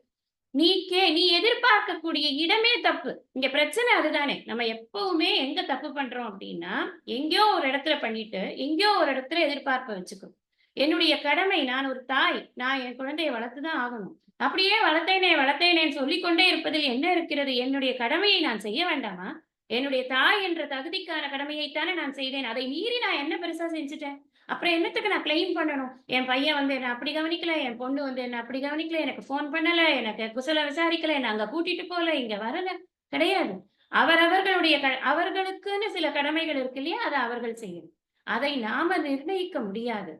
நீ எதிர்பார்க்கக்கூடிய இடமே தப்பு. இங்க பிரச்சனை அதுதானே. நம்ம எப்பவுமே எங்க தப்பு பண்றோம் அப்படின்னா, எங்கேயோ ஒரு இடத்துல பண்ணிட்டு, எங்கேயோ ஒரு இடத்துல எதிர்பார்ப்ப வச்சுக்கிறோம். என்னுடைய கடமை, நான் ஒரு தாய். நான் என் குழந்தையை வளர்த்துதான் ஆகணும். அப்படியே வளர்த்தேனேன்னு சொல்லிக்கொண்டே இருப்பதில் என்ன இருக்கிறது? என்னுடைய கடமையை நான் செய்ய வேண்டாமா? என்னுடைய தாய் என்ற தகுதிக்கான கடமையைத்தானே நான் செய்தேன். அதை மீறி நான் என்ன பெருசா செஞ்சுட்டேன்? அப்புறம் என்னத்துக்கு நான் கிளைம் பண்ணணும்? என் பையன் வந்து என்ன அப்படி கவனிக்கல, என் பொண்ணு வந்து என்ன அப்படி கவனிக்கல, எனக்கு ஃபோன் பண்ணல, எனக்கு குசல விசாரிக்கல, என்ன அங்க கூட்டிட்டு போல, இங்க வரல. கிடையாது. அவர்களுக்குன்னு சில கடமைகள் இருக்கு இல்லையா, அதை அவர்கள் செய்யணும். அதை நாம நிர்ணயிக்க முடியாது.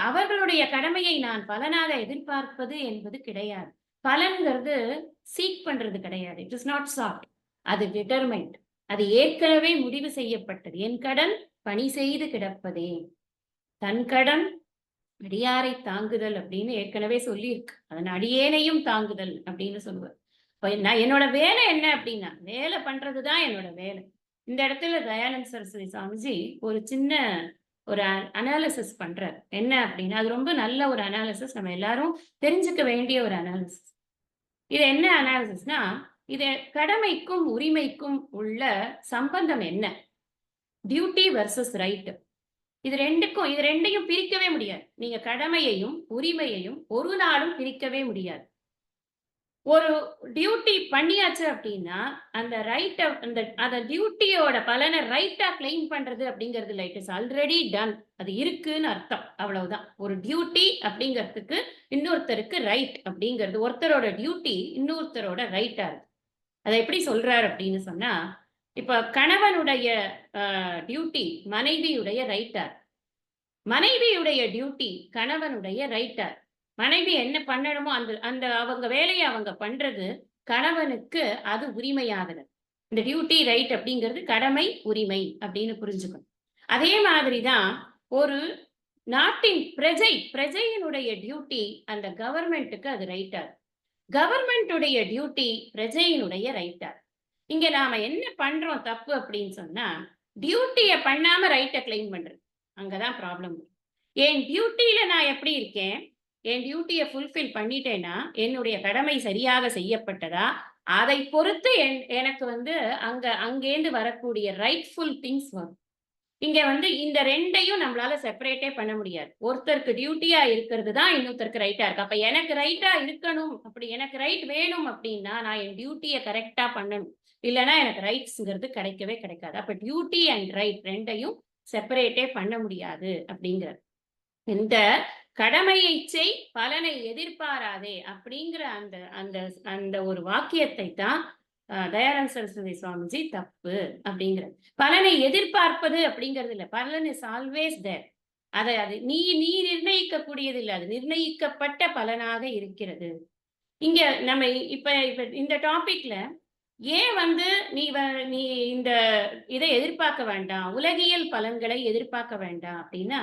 அவர்களுடைய கடமையை நான் பலனாக எதிர்பார்ப்பது என்பது கிடையாது. பலன்கிறது சீக் பண்றது கிடையாது. It is not sought. அது டிட்டர்மைன்ட். அது ஏற்கனவே முடிவு செய்யப்பட்டது. என் கடன் பணி செய்து கிடப்பதே, தன் கடன் அடியாரை தாங்குதல் அப்படின்னு ஏற்கனவே சொல்லியிருக்கு. அதன் அடியேனையும் தாங்குதல் அப்படின்னு சொல்லுவார். நான் என்னோட வேலை என்ன அப்படின்னா, வேலை பண்றதுதான் என்னோட வேலை. இந்த இடத்துல தயானந்த சரஸ்வதி சுவாமிஜி ஒரு சின்ன ஒரு அனாலிசிஸ் பண்றார். என்ன அப்படின்னா, அது ரொம்ப நல்ல ஒரு அனாலிசிஸ், நம்ம எல்லாரும் தெரிஞ்சுக்க வேண்டிய ஒரு அனாலிசிஸ். இது என்ன அனாலிசிஸ்னா, இது கடமைக்கும் உரிமைக்கும் உள்ள சம்பந்தம் என்ன? Duty versus right. இது ரெண்டையும் பிரிக்கவே முடியாது. நீங்க கடமையையும் உரிமையையும் ஒரு நாளும் பிரிக்கவே முடியாது. ஒரு டியூட்டி பண்ணியாச்சு அப்படின்னா அந்த ரைட்ட அந்த டியூட்டியோட பலனை ரைட்டா கிளைம் பண்றது அப்படிங்கிறது இல்லை. It is already done. அது இருக்குன்னு அர்த்தம். அவ்வளவுதான். ஒரு டியூட்டி அப்படிங்கிறதுக்கு இன்னொருத்தருக்கு ரைட் அப்படிங்கிறது, ஒருத்தரோட டியூட்டி இன்னொருத்தரோட ரைட்டா இருக்கு. அதை எப்படி சொல்றாரு அப்படின்னு சொன்னா, இப்ப கணவனுடைய டியூட்டி மனைவியுடைய ரைட்டா, மனைவியுடைய டியூட்டி கணவனுடைய ரைட்டா. மனைவி என்ன பண்ணணுமோ அந்த அந்த அவங்க வேலையை அவங்க பண்றது கணவனுக்கு அது உரிமையாகிறது. இந்த டியூட்டி ரைட் அப்படிங்கிறது கடமை உரிமை அப்படின்னு புரிஞ்சுக்கணும். அதே மாதிரிதான் ஒரு நாட்டின் பிரஜையினுடைய டியூட்டி அந்த கவர்மெண்ட்டுக்கு அது ரைட்டா, கவர்மெண்ட்டுடைய டியூட்டி பிரஜையினுடைய ரைட்டா. இங்க நாம என்ன பண்றோம் தப்பு அப்படின்னு சொன்னா, டியூட்டியை பண்ணாம ரைட்டை கிளைம் பண்றது. அங்கதான் ப்ராப்ளம். என் டியூட்டியில நான் எப்படி இருக்கேன், என் டியூட்டியை ஃபுல்ஃபில் பண்ணிட்டேன்னா என்னுடைய கடமை சரியாக செய்யப்பட்டதா, அதை பொறுத்து எனக்கு அங்கேருந்து வரக்கூடிய ரைட்ஃபுல் திங்ஸ் வரும். இங்க இந்த ரெண்டையும் நம்மளால செப்பரேட்டே பண்ண முடியாது. ஒருத்தருக்கு டியூட்டியா இருக்கிறது தான் இன்னொருத்தருக்கு ரைட்டா இருக்கு. அப்ப எனக்கு ரைட்டா இருக்கணும், அப்படி எனக்கு ரைட் வேணும் அப்படின்னா நான் என் டியூட்டியை கரெக்டா பண்ணணும். இல்லைன்னா எனக்கு ரைட்ஸ்ங்கிறது கிடைக்கவே கிடைக்காது. அப்ப டியூட்டி அண்ட் ரைட் ரெண்டையும் செப்பரேட்டே பண்ண முடியாது அப்படிங்கிறது. இந்த கடமையை செய் பலனை எதிர்பாராதே அப்படிங்கிற அந்த அந்த அந்த ஒரு வாக்கியத்தை தான் தயானந்த சரஸ்வதி சுவாமிஜி தப்பு அப்படிங்கிறது. பலனை எதிர்பார்ப்பது அப்படிங்கிறது இல்லை. பலன் இஸ் ஆல்வேஸ் தேர். அது நீ நிர்ணயிக்க கூடியது இல்லை, அது நிர்ணயிக்கப்பட்ட பலனாக இருக்கிறது. இங்க நம்ம இப்ப இந்த டாபிக்ல ஏன் நீ இந்த இதை எதிர்பார்க்க வேண்டாம், உலகியல் பலன்களை எதிர்பார்க்க வேண்டாம் அப்படின்னா,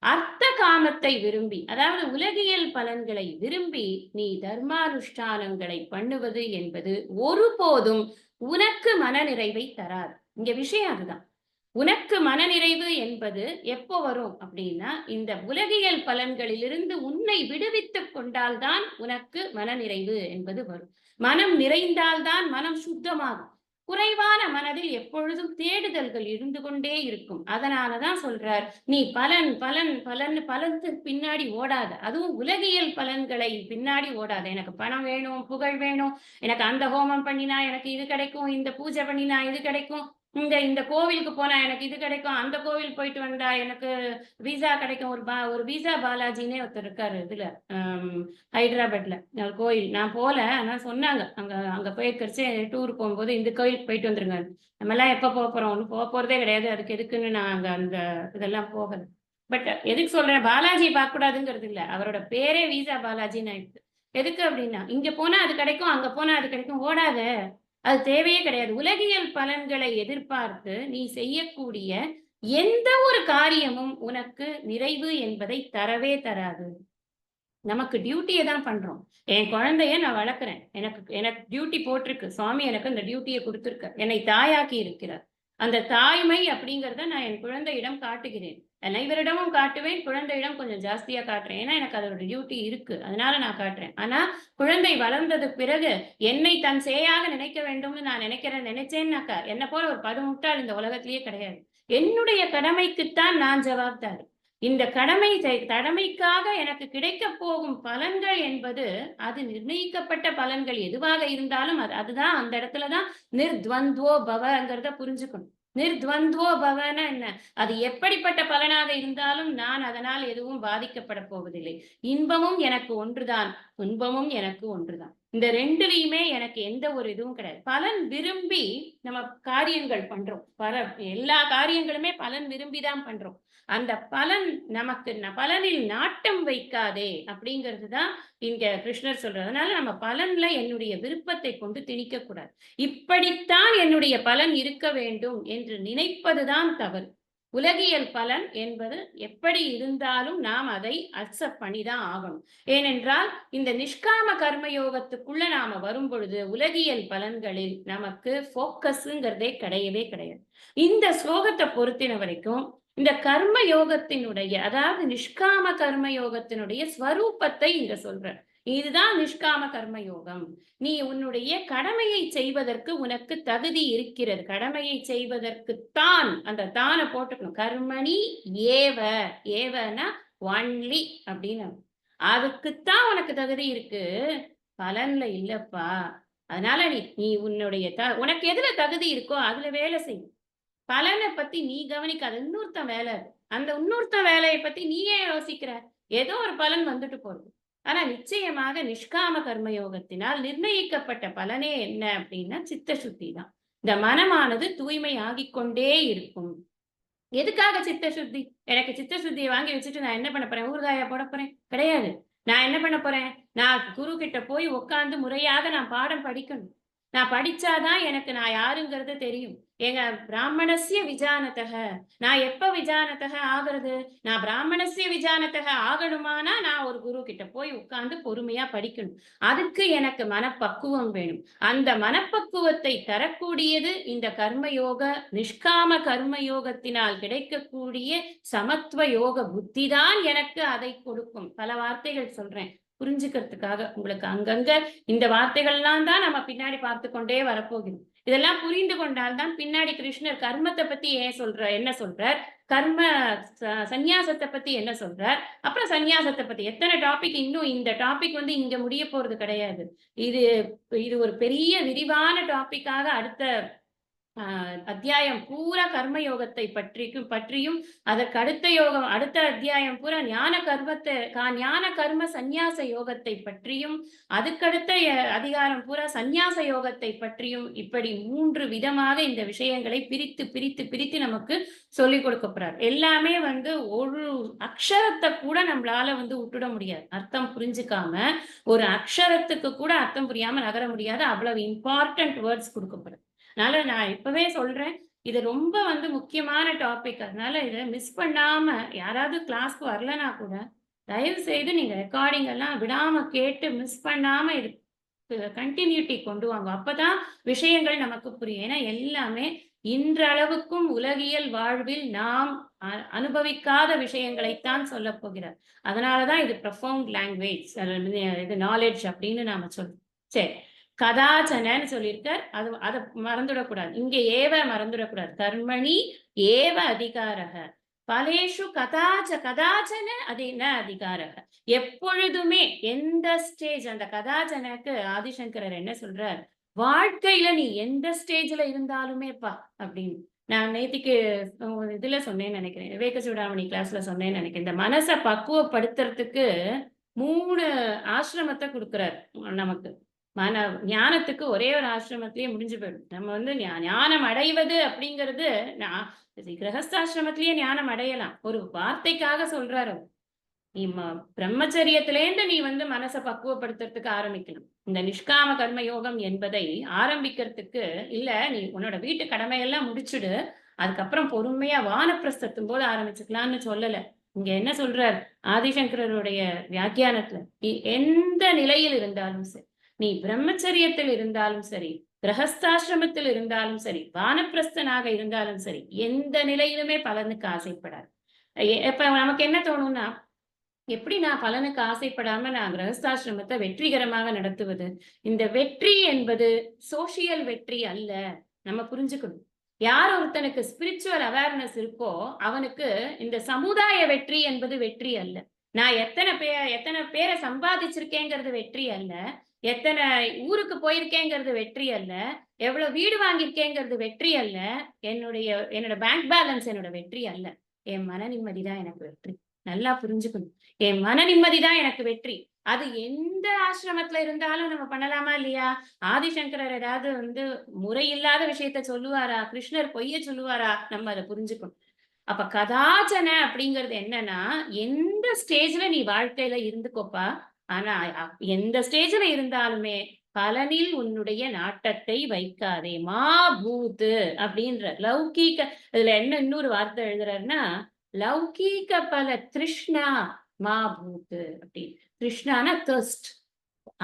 அர்த்த காமத்தை விரும்பி, அதாவது உலகியல் பலன்களை விரும்பி நீ தர்மானுஷ்டானங்களை பண்ணுவது என்பது ஒருபோதும் உனக்கு மனநிறைவை தராது. இங்க விஷயம் அதுதான். உனக்கு மனநிறைவு என்பது எப்போ வரும் அப்படின்னா, இந்த உலகியல் பலன்களிலிருந்து உன்னை விடுவித்துக் கொண்டால்தான் உனக்கு மனநிறைவு என்பது வரும். மனம் நிறைந்தால்தான் மனம் சுத்தமாகும். குறைவான மனதில் எப்பொழுதும் தேடுதல்கள் இருந்து கொண்டே இருக்கும். அதனாலதான் சொல்றார், நீ பலன் பலன் பலன் பலனுக்கு பின்னாடி ஓடாத. அதுவும் உலகியல் பலன்களை பின்னாடி ஓடாத. எனக்கு பணம் வேணும், புகழ் வேணும், எனக்கு அந்த ஹோமம் பண்ணினா எனக்கு இது கிடைக்கும், இந்த பூஜை பண்ணினா இது கிடைக்கும், இந்த கோவிலுக்கு போனா எனக்கு இது கிடைக்கும், அந்த கோவில் போயிட்டு வந்தா எனக்கு விசா கிடைக்கும். ஒரு விசா பாலாஜினே ஒருத்தர் இருக்காரு இதுல ஹைதராபாத்ல கோயில். நான் போல, ஆனா சொன்னாங்க அங்க போயிருக்கச்சு டூர் போகும்போது இந்த கோயிலுக்கு போயிட்டு வந்துருங்க. நம்ம எல்லாம் எப்ப போறோம், ஒன்னும் போறதே கிடையாது, அதுக்கு எதுக்குன்னு நான் அந்த இதெல்லாம் போகல. பட் எதுக்கு சொல்றேன், பாலாஜி பார்க்க கூடாதுங்கிறது இல்ல, அவரோட பேரே விசா பாலாஜின்னு ஆயிடுச்சு. எதுக்கு அப்படின்னா, இங்க போனா அது கிடைக்கும், அங்க போனா அது கிடைக்கும், ஓடாத, அது தேவையே கிடையாது. உலகியல் பலன்களை எதிர்பார்த்து நீ செய்யக்கூடிய எந்த ஒரு காரியமும் உனக்கு நிறைவு என்பதை தரவே தராது. நமக்கு டியூட்டியை தான் பண்றோம். என் குழந்தைய நான் வளர்க்குறேன், எனக்கு டியூட்டி போட்டிருக்கு, சுவாமி எனக்கு அந்த டியூட்டியை கொடுத்திருக்க, என்னை தாயாக்கி இருக்கிறார். அந்த தாய்மை அப்படிங்கிறத நான் என் குழந்தையிடம் காட்டுகிறேன். அனைவரிடமும் காட்டுவேன், குழந்தையிடம் கொஞ்சம் ஜாஸ்தியா காட்டுறேன். ஏன்னா எனக்கு அதோட டியூட்டி இருக்கு, அதனால நான் காட்டுறேன். ஆனா குழந்தை வளர்ந்ததுக்கு பிறகு என்னை தன் சேயாக நினைக்க வேண்டும்னு நான் நினைச்சேன்னாக்கா என்ன போல ஒரு படுமுட்டாள் இந்த உலகத்திலேயே கிடையாது. என்னுடைய கடமைக்குத்தான் நான் ஜவாப்தார். இந்த கடமைக்காக எனக்கு கிடைக்க போகும் பலன்கள் என்பது அது நிர்ணயிக்கப்பட்ட பலன்கள் எதுவாக இருந்தாலும் அதுதான் அந்த இடத்துலதான் நிர்த்வந்தோ பவங்கிறத புரிஞ்சுக்கணும். நிர்த்வந்தோ பவன என்ன, அது எப்படிப்பட்ட பலனாக இருந்தாலும் நான் அதனால் எதுவும் பாதிக்கப்பட போவதில்லை. இன்பமும் எனக்கு ஒன்றுதான், துன்பமும் எனக்கு ஒன்றுதான். இந்த ரெண்டுலயுமே எனக்கு எந்த ஒரு இதுவும் கிடையாது. பலன் விரும்பி நம்ம காரியங்கள் பண்றோம். எல்லா காரியங்களுமே பலன் விரும்பிதான் பண்றோம். அந்த பலன் நமக்கு பலனில் நாட்டம் வைக்காதே அப்படிங்கிறதுதான் இங்க கிருஷ்ணர் சொல்றார். அதனால நம்ம பலன்ல என்னுடைய விருப்பத்தை கொண்டு திணிக்க கூடாது. இப்படித்தான் என்னுடைய பலன் இருக்க வேண்டும் என்று நினைப்பதுதான் தவறு. உலகியல் பலன் என்பது எப்படி இருந்தாலும் நாம் அதை அக்செப்ட் பண்ணிதான் ஆகணும். ஏனென்றால் இந்த நிஷ்காம கர்மயோகத்துக்குள்ள நாம வரும் பொழுது உலகியல் பலன்களில் நமக்கு போக்கஸ்ங்கிறதே கிடையவே கிடையாது. இந்த ஸ்லோகத்தை பொறுத்தின வரைக்கும் இந்த கர்ம யோகத்தினுடைய, அதாவது நிஷ்காம கர்ம யோகத்தினுடைய ஸ்வரூபத்தை இங்க சொல்ற. இதுதான் நிஷ்காம கர்ம யோகம். நீ உன்னுடைய கடமையை செய்வதற்கு உனக்கு தகுதி இருக்கிறது. கடமையை செய்வதற்குத்தான், அந்த தானை போட்டுக்கணும். கர்மணி ஏவ, ஏவனா ஒன்லி அப்படின்னு, அதுக்குத்தான் உனக்கு தகுதி இருக்கு, பலன்ல இல்லப்பா. அதனால நீ உன்னுடைய உனக்கு எதுல தகுதி இருக்கோ அதுல வேலை செய். பலனை பத்தி நீ கவனிக்காத, இன்னொருத்தன் வேலை. அந்த இன்னொருத்த வேலையை பத்தி நீ ஏன் யோசிக்கிற? ஏதோ ஒரு பலன் வந்துட்டு போறது. ஆனா நிச்சயமாக நிஷ்காம கர்மயோகத்தினால் நிர்ணயிக்கப்பட்ட பலனே என்ன அப்படின்னா சித்த சுத்தி தான். இந்த மனமானது தூய்மை ஆகிக் கொண்டே இருக்கும். எதுக்காக சித்த சுத்தி? எனக்கு சித்த சுத்தியை வாங்கி வச்சுட்டு நான் என்ன பண்ண போறேன்? ஊறுகாயா போட போறேன்? கிடையாது. நான் என்ன பண்ண போறேன்? நான் குரு கிட்ட போய் உட்கார்ந்து முறையாக நான் பாடம் படிக்கணும். நான் படிச்சாதான் எனக்கு நான் யாருங்கிறது தெரியும். எங்க பிராமணஸ்ய விஜானதக, நான் எப்ப விஜானதக ஆகிறது? நான் பிராமணஸ்ய விஜானதக ஆகணுமானா நான் ஒரு குரு கிட்ட போய் உட்கார்ந்து பொறுமையா படிக்கணும். அதுக்கு எனக்கு மனப்பக்குவம் வேணும். அந்த மனப்பக்குவத்தை தரக்கூடியது இந்த கர்மயோக, நிஷ்காம கர்மயோகத்தினால் கிடைக்கக்கூடிய சமத்துவ யோக புத்தி தான் எனக்கு அதை கொடுக்கும். பல வார்த்தைகள் சொல்றேன் புரிஞ்சுக்கிறதுக்காக. உங்களுக்கு அங்கங்க இந்த வார்த்தைகள்லாம் தான் நம்ம பின்னாடி பார்த்து கொண்டே வரப்போகிறோம். இதெல்லாம் புரிந்து கொண்டால்தான் பின்னாடி கிருஷ்ணர் கர்மத்தை பத்தி என்ன சொல்றார், கர்ம சந்நியாசத்தை பத்தி என்ன சொல்றார், அப்புறம் சந்நியாசத்தை பத்தி எத்தனை டாபிக். இன்னும் இந்த டாபிக் இங்க முடிய போறது கிடையாது. இது ஒரு பெரிய விரிவான டாபிக்காக அடுத்த அத்தியாயம் பூரா கர்மயோகத்தை பற்றியும் அதற்கு அடுத்த அத்தியாயம் பூரா ஞான கர்ம சந்நியாச யோகத்தை பற்றியும், அதுக்கடுத்த அதிகாரம் பூரா சந்நியாச யோகத்தை பற்றியும், இப்படி 3 விதமாக இந்த விஷயங்களை பிரித்து பிரித்து பிரித்து நமக்கு சொல்லிக் கொடுக்க போறார். எல்லாமே ஒரு அக்ஷரத்தை கூட நம்மளால விட்டுட முடியாது. அர்த்தம் புரிஞ்சுக்காம ஒரு அக்ஷரத்துக்கு கூட அர்த்தம் புரியாம நகர முடியாது. அவ்வளவு இம்பார்ட்டன்ட் வேர்ட்ஸ் கொடுக்கப்படுது. அதனால நான் இப்பவே சொல்றேன், இது ரொம்ப முக்கியமான டாபிக். அதனால இதை மிஸ் பண்ணாம, யாராவது கிளாஸ்க்கு வரலனா கூட தயவு செய்து நீங்க ரெக்கார்டிங் எல்லாம் விடாம கேட்டு மிஸ் பண்ணாம இது கண்டினியூட்டி கொண்டு வாங்க. அப்பதான் விஷயங்கள் நமக்கு புரியும். ஏன்னா எல்லாமே இன்றளவுக்கும் உலகியல் வாழ்வில் நாம் அனுபவிக்காத விஷயங்களைத்தான் சொல்ல போகிறார். அதனாலதான் இது ப்ரொஃபவுண்ட் லாங்குவேஜ், இது நாலேஜ் அப்படின்னு நாம சொல்றோம். சரி, கதாச்சனன்னு சொல்லியிருக்கார். அதை மறந்துடக்கூடாது. இங்க ஏவ மறந்துடக்கூடாது. கர்மணி ஏவ அதிகாரக பலேஷு கதாச்சன அது என்ன அதிகாரக. எப்பொழுதுமே எந்த ஸ்டேஜ், அந்த கதாச்சனுக்கு ஆதிசங்கரர் என்ன சொல்றார், வாழ்க்கையில நீ எந்த ஸ்டேஜ்ல இருந்தாலுமேப்பா அப்படின்னு. நான் நேத்திக்கு இதுல சொன்னேன்னு நினைக்கிறேன், விவேக சூடாமணி கிளாஸ்ல சொன்னேன்னு நினைக்கிறேன். இந்த மனசை பக்குவப்படுத்துறதுக்கு 3 ஆசிரமத்தை கொடுக்கிறார் நமக்கு. ஞானத்துக்கு ஒரே ஒரு ஆசிரமத்திலேயே முடிஞ்சு போயிடும். நம்ம ஞானம் அடைவது அப்படிங்கிறது, கிரகஸ்தாசிரமத்திலேயே ஞானம் அடையலாம். ஒரு வார்த்தைக்காக சொல்றாரு. நீ பிரம்மச்சரியத்திலேருந்து நீ மனசை பக்குவப்படுத்துறதுக்கு ஆரம்பிக்கணும். இந்த நிஷ்காம கர்ம யோகம் என்பதை ஆரம்பிக்கிறதுக்கு இல்ல, நீ உன்னோட வீட்டு கடமையெல்லாம் முடிச்சுடு, அதுக்கப்புறம் பொறுமையா வானப்பிரஸ்தத்தும் போது ஆரம்பிச்சுக்கலாம்னு சொல்லல. இங்க என்ன சொல்றார் ஆதிசங்கரருடைய வியாக்கியானத்துல, எந்த நிலையில் இருந்தாலும் சரி, நீ பிரம்மச்சரியத்தில் இருந்தாலும் சரி, கிரகஸ்தாசிரமத்தில் இருந்தாலும் சரி, வானப்பிரஸ்தனாக இருந்தாலும் சரி, எந்த நிலையிலுமே பலனுக்கு ஆசைப்படாது. இப்ப நமக்கு என்ன தோணும்னா, எப்படி நான் பலனுக்கு ஆசைப்படாம நான் கிரகஸ்தாசிரமத்தை வெற்றிகரமாக நடத்துவது? இந்த வெற்றி என்பது சோசியல் வெற்றி அல்ல. நம்ம புரிஞ்சுக்கணும். யார் ஒருத்தனுக்கு ஸ்பிரிச்சுவல் அவேர்னஸ் இருக்கோ அவனுக்கு இந்த சமுதாய வெற்றி என்பது வெற்றி அல்ல. நான் எத்தனை பேரை சம்பாதிச்சிருக்கேங்கிறது வெற்றி அல்ல. எத்தனை ஊருக்கு போயிருக்கேங்கிறது வெற்றி அல்ல, எவ்வளவு வீடு வாங்கியிருக்கேங்கிறது வெற்றி அல்ல, என்னோட பேங்க் பேலன்ஸ் என்னோட வெற்றி அல்ல. என் மன நிம்மதி தான் எனக்கு வெற்றி. நல்லா புரிஞ்சுக்கணும். என் மன நிம்மதி தான் எனக்கு வெற்றி. அது எந்த ஆசிரமத்துல இருந்தாலும் நம்ம பண்ணலாமா இல்லையா? ஆதிசங்கரர் ஏதாவது முறையில்லாத விஷயத்த சொல்லுவாரா? கிருஷ்ணர் பொய்ய சொல்லுவாரா? நம்ம அதை புரிஞ்சுக்கணும். அப்ப கதாச்சன அப்படிங்கிறது என்னன்னா, எந்த ஸ்டேஜ்ல நீ வாழ்க்கையில இருந்துக்கோப்பா. ஆனா எந்த ஸ்டேஜ்ல இருந்தாலுமே பலனில் உன்னுடைய நாட்டத்தை வைக்காதே. மா பூத் அப்படின்ற லௌகீக, இதுல என்ன இன்னொரு வார்த்தை எழுதுறாருன்னா, லௌகீக பல திருஷ்ணா மா பூத் அப்படின்னு. திருஷ்ணானா thirst.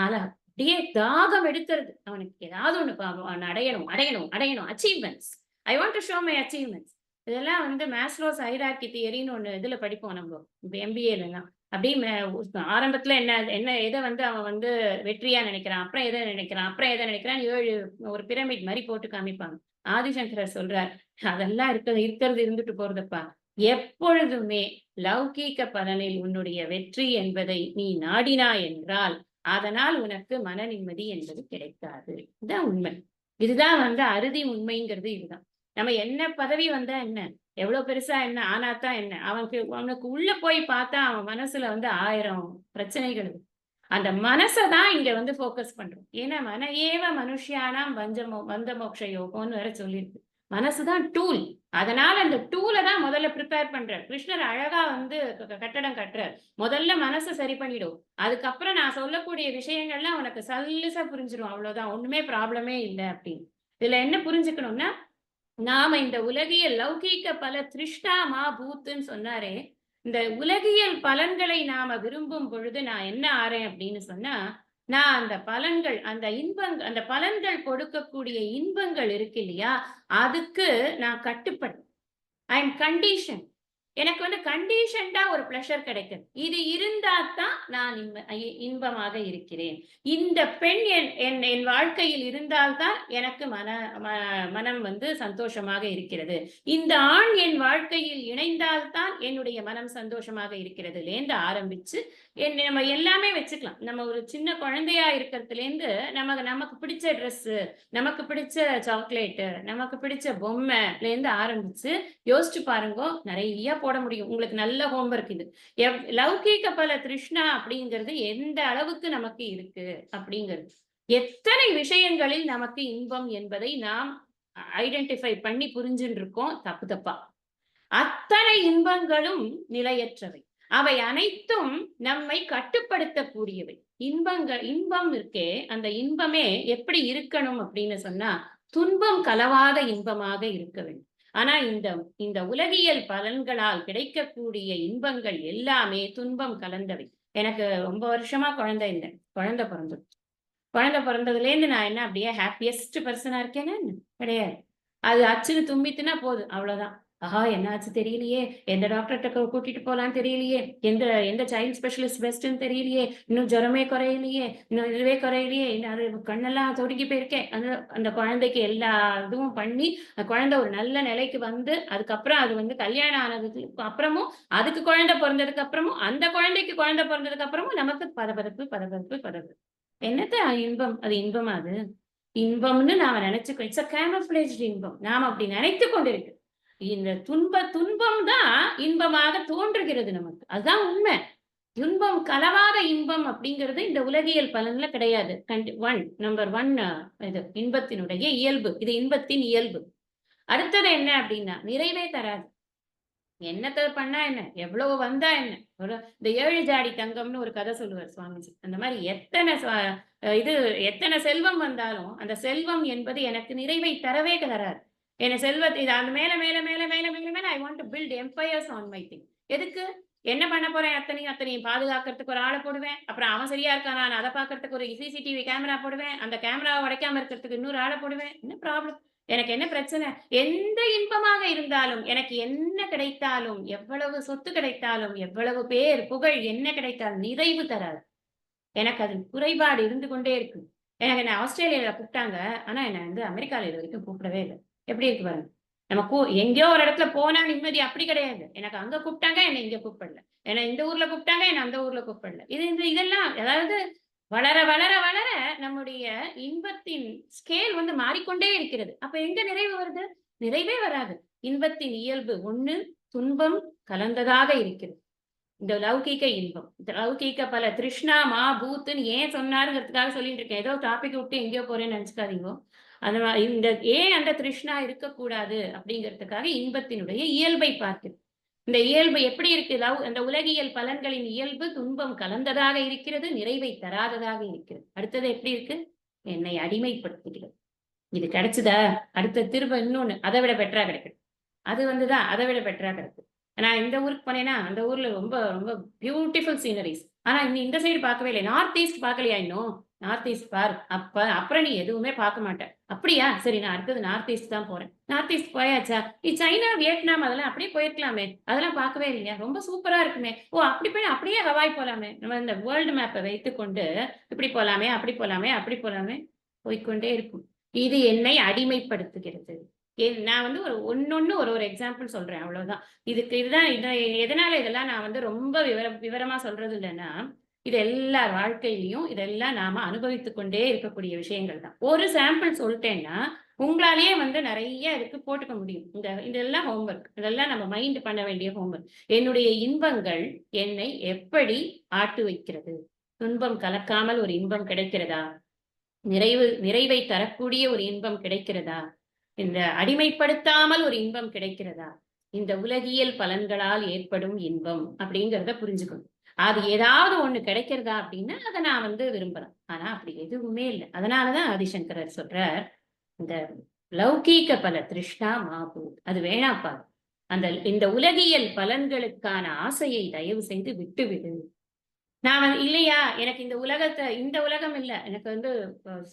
ஆனா அப்படியே தாகம் எடுக்கிறது. அவனுக்கு ஏதாவது ஒண்ணு அவன் அடையணும், அடையணும், அடையணும். Achievements. I want to show my achievements. இதெல்லாம் மேஸ்லோஸ் ஹைரார்கி தியரின்னு ஒண்ணு இதுல படிப்போம் நம்ம MBAல எல்லாம். அப்படியே ஆரம்பத்துல என்ன என்ன எதை அவன் வெற்றியா நினைக்கிறான், அப்புறம் எதை நினைக்கிறான், அப்புறம் எதை நினைக்கிறான், 7 ஒரு பிரமிட் மாதிரி போட்டு காமிப்பாங்க. ஆதிசங்கரர் சொல்றார், அதெல்லாம் இருக்கிறது இருந்துட்டு போறதப்பா. எப்பொழுதுமே லௌகீக பலனில் உன்னுடைய வெற்றி என்பதை நீ நாடினாய் என்றால் அதனால் உனக்கு மன நிம்மதி என்பது கிடைக்காது. இதுதான் உண்மை. இதுதான் அறுதி உண்மைங்கிறது இதுதான். நம்ம என்ன பதவி வந்தா என்ன, எவ்வளவு பெருசா என்ன ஆனாத்தான் என்ன, அவனுக்கு உள்ள போய் பார்த்தா அவன் மனசுல 1000 பிரச்சனைகள் இருக்கு. அந்த மனசதான் இங்க போக்கஸ் பண்றோம். ஏன்னா மன ஏவ மனுஷியானாம் பந்த மோட்ச யோகம்னு வேற சொல்லியிருக்கு. மனசுதான் டூல். அதனால அந்த டூலை தான் முதல்ல ப்ரிப்பேர் பண்றார் கிருஷ்ணர். அழகா கட்டடம் கட்டுறார். முதல்ல மனசை சரி பண்ணிடும். அதுக்கப்புறம் நான் சொல்லக்கூடிய விஷயங்கள்லாம் உனக்கு சல்லுசா புரிஞ்சிடும். அவ்வளவுதான், ஒண்ணுமே ப்ராப்ளமே இல்லை அப்படின்னு. இதுல என்ன புரிஞ்சுக்கணும்னா, நாம இந்த உலகியல் லௌகீக பல திருஷ்ணா மா பூத்துன்னு சொன்னாரே, இந்த உலகியல் பலன்களை நாம விரும்பும் பொழுது நான் என்ன ஆறேன் அப்படின்னு சொன்னா, நான் அந்த பலன்கள், அந்த பலன்கள் கொடுக்கக்கூடிய இன்பங்கள் இருக்கு இல்லையா, அதுக்கு நான் கட்டுப்படும். I am condition. எனக்கு கண்டிஷன்டா ஒரு பிளஷர் கிடைக்குது. இது இருந்தா தான் நான் இன்பமாக இருக்கிறேன். இந்த பெண் என் வாழ்க்கையில் இருந்தால்தான் எனக்கு மனம் சந்தோஷமாக இருக்கிறது. இந்த ஆண் என் வாழ்க்கையில் இணைந்தால்தான் என்னுடைய மனம் சந்தோஷமாக இருக்கிறது லேந்து ஆரம்பிச்சு நம்ம எல்லாமே வச்சுக்கலாம். நம்ம ஒரு சின்ன குழந்தையா இருக்கிறதுல இருந்து நமக்கு பிடிச்ச ட்ரெஸ், நமக்கு பிடிச்ச சாக்லேட், நமக்கு பிடிச்ச பொம்மைல இருந்து ஆரம்பிச்சு யோசிச்சு பாருங்க, நிறைய போட முடியும். உங்களுக்கு நல்ல ஹோம்வொர்க் இது. லௌகீக பல திருஷ்ணா அப்படிங்கிறது எந்த அளவுக்கு நமக்கு இருக்கு அப்படிங்கிறது. எத்தனை விஷயங்களில் நமக்கு இன்பம் என்பதை நாம் ஐடென்டிஃபை பண்ணி புரிஞ்சுட்டு இருக்கோம் தப்பா. அத்தனை இன்பங்களும் நிலையற்றவை. அவை அனைத்தும் நம்மை கட்டுப்படுத்தக்கூடியவை. இன்பம் இருக்கே, அந்த இன்பமே எப்படி இருக்கணும் அப்படின்னு சொன்னா, துன்பம் கலவாத இன்பமாக இருக்க வேண்டும். ஆனா இந்த உலகியல் பலன்களால் கிடைக்கக்கூடிய இன்பங்கள் எல்லாமே துன்பம் கலந்தவை. எனக்கு ரொம்ப வருஷமா குழந்தை இல்லை. குழந்தை பிறந்ததுல இருந்து நான் என்ன அப்படியே ஹாப்பியஸ்ட் பர்சனா இருக்கேன்னா கிடையாது. அது அச்சுன்னு தும்பித்துனா போதும், அவ்வளவுதான். ஆஹா, என்ன ஆச்சு தெரியலையே, எந்த டாக்டர்கிட்ட கூட்டிட்டு போலான்னு தெரியலையே, எந்த சைல்ட் ஸ்பெஷலிஸ்ட் பெஸ்ட்ன்னு தெரியலையே, இன்னும் ஜுரமே குறையலையே, இன்னும் இதுவே குறையலையே, அது கண்ணெல்லாம் தொடுங்கி போயிருக்கேன். அந்த குழந்தைக்கு எல்லா இதுவும் பண்ணி குழந்தை ஒரு நல்ல நிலைக்கு அதுக்கப்புறம் அது கல்யாணம் ஆனதுக்கு அப்புறமும், அதுக்கு குழந்தை பிறந்ததுக்கு அப்புறமும், அந்த குழந்தைக்கு குழந்தை பிறந்ததுக்கு அப்புறமும் நமக்கு பதபதப்பு. என்னத்த இன்பம்? அது இன்பமா? அது இன்பம்னு நாம நினைச்சுக்கோ. இட்ஸ் அ கேமோஃப்ளேஜ்டு இன்பம். நாம அப்படி நினைத்து கொண்டிருக்கு. இந்த துன்பம் தான் இன்பமாக தோன்றுகிறது நமக்கு. அதுதான் உண்மை. துன்பம் கலவாத இன்பம் அப்படிங்கிறது இந்த உலகியல் பலன்ல கிடையாது. நம்பர் 1 இது இன்பத்தினுடைய இயல்பு. இது இன்பத்தின் இயல்பு. அடுத்தது என்ன அப்படின்னா, நிறைவே தராது. என்னத்த பண்ணா என்ன, எவ்வளவு வந்தா என்ன. இந்த 7 ஜாடி தங்கம்னு ஒரு கதை சொல்லுவார் சுவாமிஜி. அந்த மாதிரி எத்தனை செல்வம் வந்தாலும் அந்த செல்வம் என்பது எனக்கு நிறைவை தரவே தராது. என்ன செல்வத்தை அந்த மேல மேல மேல மேல மேல மேல I want to build empires on my thing. எதுக்கு? என்ன பண்ண போறேன்? அத்தனையும் பாதுகாக்கிறதுக்கு ஒரு ஆளை போடுவேன். அப்புறம் அவன் சரியா இருக்கானா அதை பாக்குறதுக்கு ஒரு CCTV கேமரா போடுவேன். அந்த கேமராவை உடைக்காம இருக்கிறதுக்கு இன்னொரு ஆளை போடுவேன். என்ன ப்ராப்ளம்? எனக்கு என்ன பிரச்சனை? எந்த இன்பமாக இருந்தாலும், எனக்கு என்ன கிடைத்தாலும், எவ்வளவு சொத்து கிடைத்தாலும், எவ்வளவு பேர் புகழ் என்ன கிடைத்தாலும் நிறைவு தராது. எனக்கு அது குறைபாடு இருந்து கொண்டே இருக்கு. எனக்கு என்ன ஆஸ்திரேலியால கூப்பிட்டாங்க, ஆனா என்ன அமெரிக்கால இது வரைக்கும் கூப்பிடவே இல்லை. எப்படி இருக்கு பாருங்க. நம்ம எங்கேயோ ஒரு இடத்துல போனா நிம்மதி. அப்படி கிடையாது. எனக்கு அங்க கூப்பிட்டாங்க, என்ன இங்க கூப்பிடல. ஏன்னா இந்த ஊர்ல கூப்பிட்டாங்க, என்ன அந்த ஊர்ல கூப்பிடல. இதெல்லாம் அதாவது வளர வளர வளர நம்முடைய இன்பத்தின் ஸ்கேல் வந்து மாறிக்கொண்டே இருக்கிறது. அப்ப எங்க நிறைவு வருது? நிறைவே வராது. இன்பத்தின் இயல்பு ஒண்ணு, துன்பம் கலந்ததாக இருக்கிறது. இந்த லௌகீக இன்பம். இந்த லௌகீக பல திருஷ்ணா, மா, பூத்துன்னு ஏன் சொன்னாருங்கிறதுக்காக சொல்லிட்டு இருக்கேன். ஏதோ டாபிக் விட்டு எங்கேயோ போறேன்னு நினைச்சுக்காதீங்கோ. அந்த இந்த ஏன் அந்த திருஷ்ணா இருக்கக்கூடாது அப்படிங்கிறதுக்காக இன்பத்தினுடைய இயல்பை பார்க்குது. இந்த இயல்பு எப்படி இருக்கு? அந்த உலகியல் பலன்களின் இயல்பு துன்பம் கலந்ததாக இருக்கிறது, நிறைவை தராததாக இருக்கிறது. அடுத்தது எப்படி இருக்கு? என்னை அடிமைப்படுத்துகிறது. இது கிடைச்சதா? அடுத்த திரும்ப இன்னொன்னு அதை விட பெட்டரா கிடைக்குது. அது வந்துதான் அதை விட பெட்டரா கிடைக்குது. நான் இந்த ஊருக்கு போனேன்னா அந்த ஊர்ல ரொம்ப ரொம்ப பியூட்டிஃபுல் சீனரிஸ். ஆனா இந்த சைடு பார்க்கவே இல்லை. நார்த் ஈஸ்ட் பார்க்கலையா இன்னும்? நார்த் ஈஸ்ட் பார். அப்புறம் நீ எதுவுமே பார்க்க மாட்டேன். அப்படியா? சரி, நான் அடுத்தது நார்த் ஈஸ்ட் தான் போறேன். நார்த் ஈஸ்ட் போயாச்சா? நீ சைனா, வியட்நாம் அதெல்லாம் அப்படியே போயிருக்கலாமே. அதெல்லாம் பார்க்கவே இல்லையா? ரொம்ப சூப்பரா இருக்குமே. ஓ, அப்படி போய் அப்படியே ஹவாய் போலாமே. நம்ம இந்த வேர்ல்டு மேப்பை வைத்துக்கொண்டு இப்படி போலாமே, அப்படி போலாமே, அப்படி போலாமே போய்க்கொண்டே இருக்கும். இது என்னை அடிமைப்படுத்துகிறது. நான் வந்து ஒன்னொன்னு ஒரு எக்ஸாம்பிள் சொல்றேன், அவ்வளவுதான். இதுதான் எதனால இதெல்லாம் நான் வந்து ரொம்ப விவரமா சொல்றது இல்லைன்னா, இது எல்லார் வாழ்க்கையிலையும் இதெல்லாம் நாம அனுபவித்துக் கொண்டே இருக்கக்கூடிய விஷயங்கள் தான். ஒரு சாம்பிள் சொல்லிட்டேன்னா உங்களாலேயே வந்து நிறைய இதுக்கு போட்டுக்க முடியும். இதெல்லாம் ஹோம்ஒர்க். இதெல்லாம் நம்ம மைண்ட் பண்ண வேண்டிய ஹோம்ஒர்க். என்னுடைய இன்பங்கள் என்னை எப்படி ஆட்டு வைக்கிறது? துன்பம் கலக்காமல் ஒரு இன்பம் கிடைக்கிறதா? நிறைவை தரக்கூடிய ஒரு இன்பம் கிடைக்கிறதா? இந்த அடிமைப்படுத்தாமல் ஒரு இன்பம் கிடைக்கிறதா? இந்த உலகியல் பலன்களால் ஏற்படும் இன்பம் அப்படிங்கிறத புரிஞ்சுக்கணும். அது ஏதாவது ஒண்ணு கிடைக்கிறதா அப்படின்னா அதை நான் வந்து விரும்பலாம். ஆனா அப்படி எதுவுமே இல்லை. அதனாலதான் ஆதிசங்கரர் சொல்றார், இந்த லௌகீக பல திருஷ்ணா மாபூத், அது வேணாப்பா. இந்த உலகியல் பலன்களுக்கான ஆசையை தயவு செய்து விட்டுவிடு. நான் இல்லையா, எனக்கு இந்த உலகம் இல்ல, எனக்கு வந்து